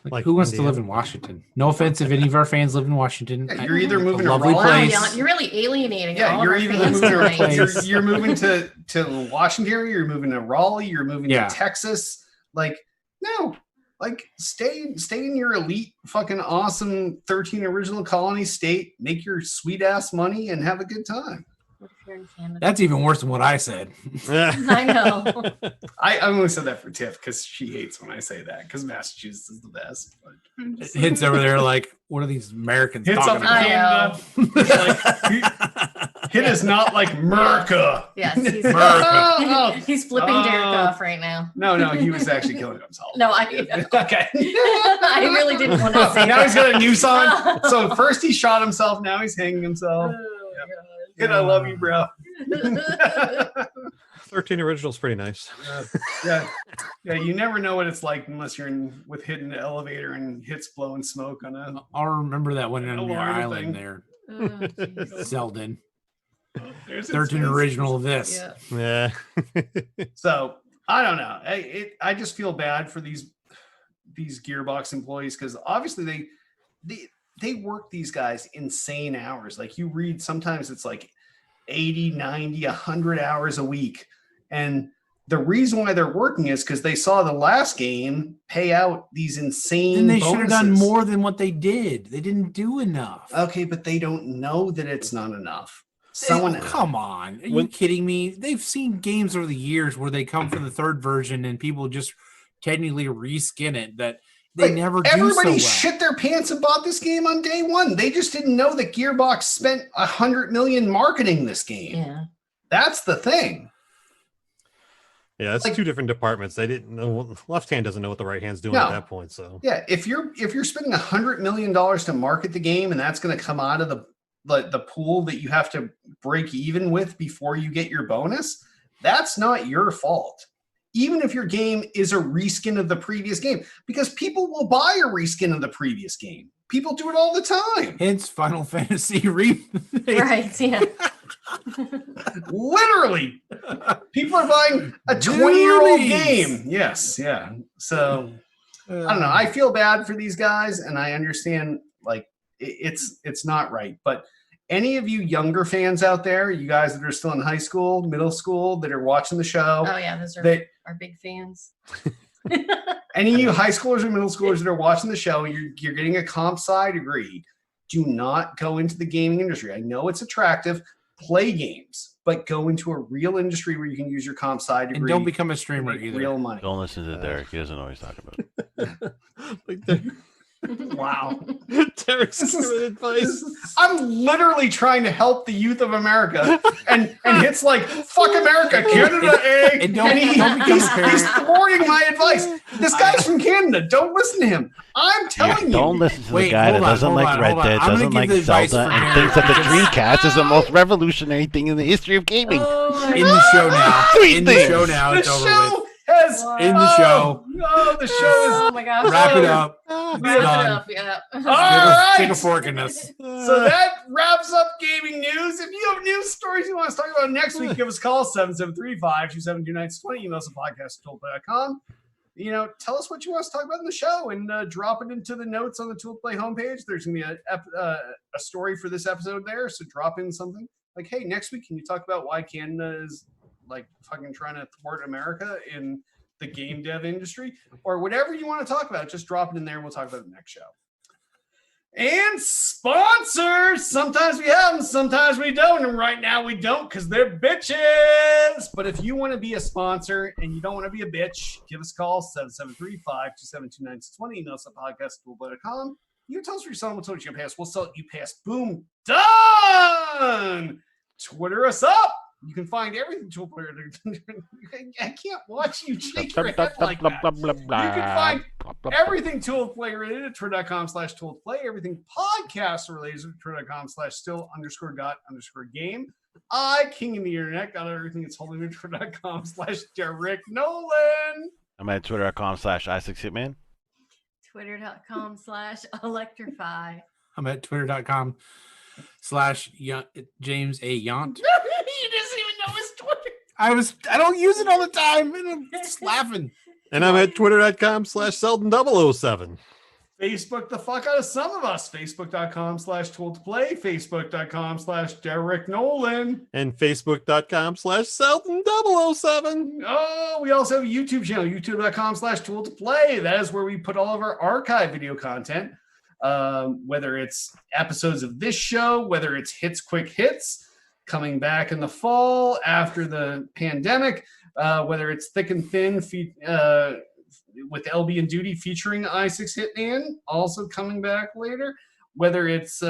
Like who wants to India. live in Washington? No offense if any of our fans live in Washington. Yeah, you're either moving to lovely Raleigh. Wow, place. Jan, you're really alienating. Yeah, all you're of our either fans moving to, tonight. place. you're moving to Washington area, you're moving to Raleigh, you're moving Yeah. to Texas. Like, no, like stay in your elite fucking awesome 13 original colony state, make your sweet ass money and have a good time. What if you're in Canada? That's even worse than what I said. I know. I only said that for Tiff because she hates when I say that because Massachusetts is the best. But Hits over there like, what are these Americans Hits talking up I about? know. Canada. Hit is not like Merca. Yes, he's, Oh, he's flipping Derek Oh. off right now. no, he was actually killing himself. No, I Okay. I really didn't want to say Now he's that. got a noose on. So first he shot himself. Now he's hanging himself. Hit, I love you, bro. 13 original is pretty nice. yeah. You never know what it's like unless you're with Hit in the elevator and Hit's blowing smoke on a. I'll remember that one on your Alarm thing. island there, Oh, jeez. Selden. There's its 13 face. original of this. Yeah. Yeah. So I don't know. I just feel bad for these Gearbox employees because obviously they work these guys insane hours. Like you read, sometimes it's like 80, 90, 100 hours a week. And the reason why they're working is because they saw the last game pay out these insane Then they should have done bonuses. more than what they did. They didn't do enough. Okay, but they don't know that it's not enough. Oh, come on. Are you When- kidding me? They've seen games over the years where they come for the third version and people just technically reskin it that they Like, never do so everybody well. shit their pants and bought this game on day one. They just didn't know that Gearbox spent $100 million marketing this game. Yeah. That's the thing. Yeah, it's Like- two different departments. They didn't know. Left hand doesn't know what the right hand's doing No. at that point. So Yeah, if you're spending $100 million to market the game and that's going to come out of the pool that you have to break even with before you get your bonus, that's not your fault. Even if your game is a reskin of the previous game, because people will buy a reskin of the previous game. People do it all the time. Hence Final Fantasy remake. Right. Yeah. Literally, people are buying a 20-year-old Duties. game. Yes, yeah. So I don't know. I feel bad for these guys, and I understand like it's not right. But any of you younger fans out there, you guys that are still in high school, middle school, that are watching the show, Oh yeah, those are that our big fans. any of you high schoolers or middle schoolers that are watching the show, you're getting a comp sci degree. Do not go into the gaming industry. I know it's attractive. Play games, but go into a real industry where you can use your comp sci degree. And don't become a streamer make either. real money. Don't listen to Derek. He doesn't know what he's talking about. like Derek- Wow. Derek's giving advice. I'm literally trying to help the youth of America, and it's like fuck America, Canada, and don't he's become a parent. thwarting my advice. This guy's from Canada. Don't listen to him. I'm telling you. Don't listen to the Wait, guy that hold on, doesn't hold like on, Red hold on. Dead, I'm gonna doesn't give like the advice Zelda, for and Derek. thinks that the Dreamcast is the most revolutionary thing in the history of gaming. Oh, In the show now. Three In the things. show now. The It's over show with. has In the show. Oh, the show Oh my gosh. Wrap it up. Wrap it done. up. Yeah. All right. Take a fork in this. is. So that wraps up gaming news. If you have news stories you want us to talk about next week, give us a call 773-527-2920. Email us at podcast@toolplay.com. Tell us what you want us to talk about in the show and drop it into the notes on the Tool Play homepage. There's going to be a story for this episode there. So drop in something like, hey, next week, can you talk about why Canada is like fucking trying to thwart America in the game dev industry or whatever you want to talk about? Just drop it in there and we'll talk about it next show. And sponsors. Sometimes we have them, sometimes we don't. And right now we don't because they're bitches. But if you want to be a sponsor and you don't want to be a bitch, give us a call 773-527-2920. Email us at podcast@toolplay.com. You can tell us what you're selling. We'll tell you pass. We'll sell it. You pass. Boom. Done. Twitter us up. You can find everything Tool Player. I can't watch you shake your head like that. You can find everything Tool Play related at twitter.com/toolplay. Everything podcast related at twitter.com/still_got_game. King of the internet, got everything that's holding at twitter.com/Derek Nolan. I'm at twitter.com/i6hitman. Twitter.com/electrify. I'm at twitter.com/James A. Yaunt. You doesn't even know his Twitter. I don't use it all the time, and I'm just laughing. And I'm at twitter.com/Selden007. Facebook the fuck out of some of us. Facebook.com/tool-to-play. Facebook.com/Derek Nolan. And Facebook.com/Selden007. Oh, we also have a YouTube channel, youtube.com/tool-to-play. That is where we put all of our archive video content, whether it's episodes of this show, whether it's quick hits coming back in the fall after the pandemic, whether it's thick and thin with LB and Duty featuring i6 Hitman, also coming back later, whether it's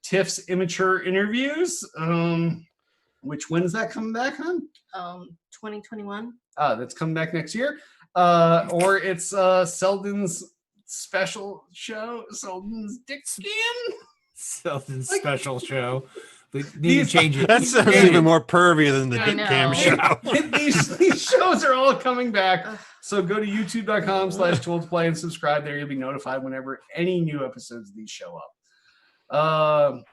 Tiff's Immature Interviews. Which when's that coming back on? 2021. That's coming back next year. Or it's Selden's special show, Selden's Dick Scan. Selden's Like- special show. They need to change it. That sounds Yeah. even more pervy than the I Dick Cam know. show. these shows are all coming back. Ugh. So go to youtube.com/toolsplay and subscribe there. You'll be notified whenever any new episodes of these show up.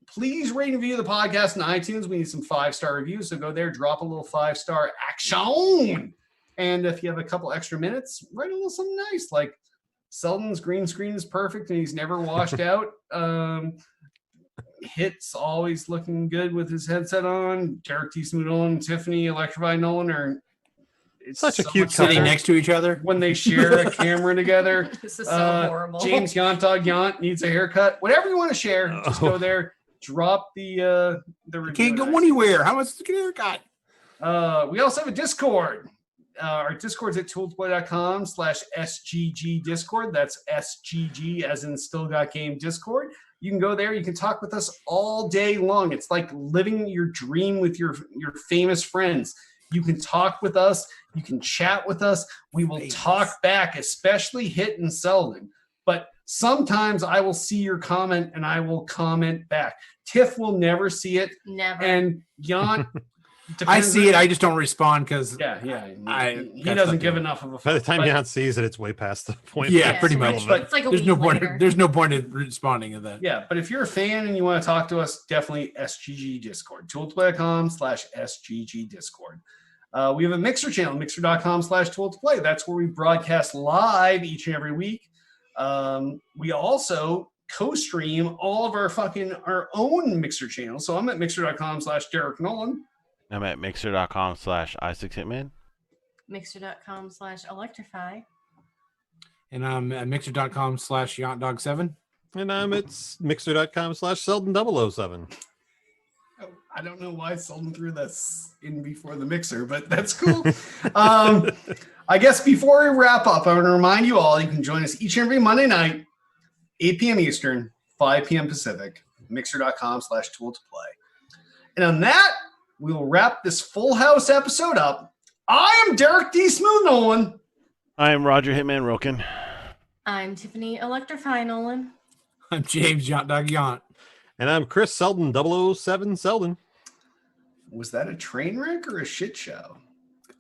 Please rate and review the podcast on iTunes. We need some 5-star reviews. So go there, drop a little 5-star action. And if you have a couple extra minutes, write a little something nice. Like Selden's green screen is perfect and he's never washed out. Hit's always looking good with his headset on. Derek T. Smooth Nolan and Tiffany Electrify Nolan are it's Such a so cute much Sitting better next to each other. when they share a camera together. This is so horrible. James Yont Dog Yont needs a haircut. Whatever you want to share, just go there. Drop the review. Can't go and anywhere. How much to get a haircut? we also have a Discord. Our Discord's at toolsplay.com/SGG Discord. That's SGG as in Still Got Game Discord. You can go there. You can talk with us all day long. It's like living your dream with your famous friends. You can talk with us. You can chat with us. We will Famous. talk back, especially Hit and Selden. But sometimes I will see your comment and I will comment back. Tiff will never see it. Never. And Jan, I see it. I just don't respond because yeah. He got doesn't stuck give in it. enough of a By the time but- Jan sees it, it's way past the point. Yeah, Yeah, pretty so much. it's- But it's like a there's week no point. later. There's no point in responding to that. Yeah, but if you're a fan and you want to talk to us, definitely SGG Discord. Toolsplay.com/SGG Discord. We have a Mixer channel, mixer.com/toolsplay. That's where we broadcast live each and every week. We also co-stream all of our own Mixer channels. So I'm at mixer.com/Derek Nolan. I'm at mixer.com/i6hitman. Mixer.com/electrify. And I'm at mixer.com/yachtdog7. And I'm at mixer.com/Selden007. Oh, I don't know why Selden threw this in before the mixer, but that's cool. I guess before we wrap up, I want to remind you all, you can join us each and every Monday night, 8 p.m. Eastern, 5 p.m. Pacific, mixer.com/tool-to-play. And on that, we will wrap this Full House episode up. I am Derek D. Smooth Nolan. I am Roger Hitman Roken. I'm Tiffany Electrify Nolan. I'm James Yachtdog Yaunt. And I'm Chris Selden007 Selden. Was that a train wreck or a shit show?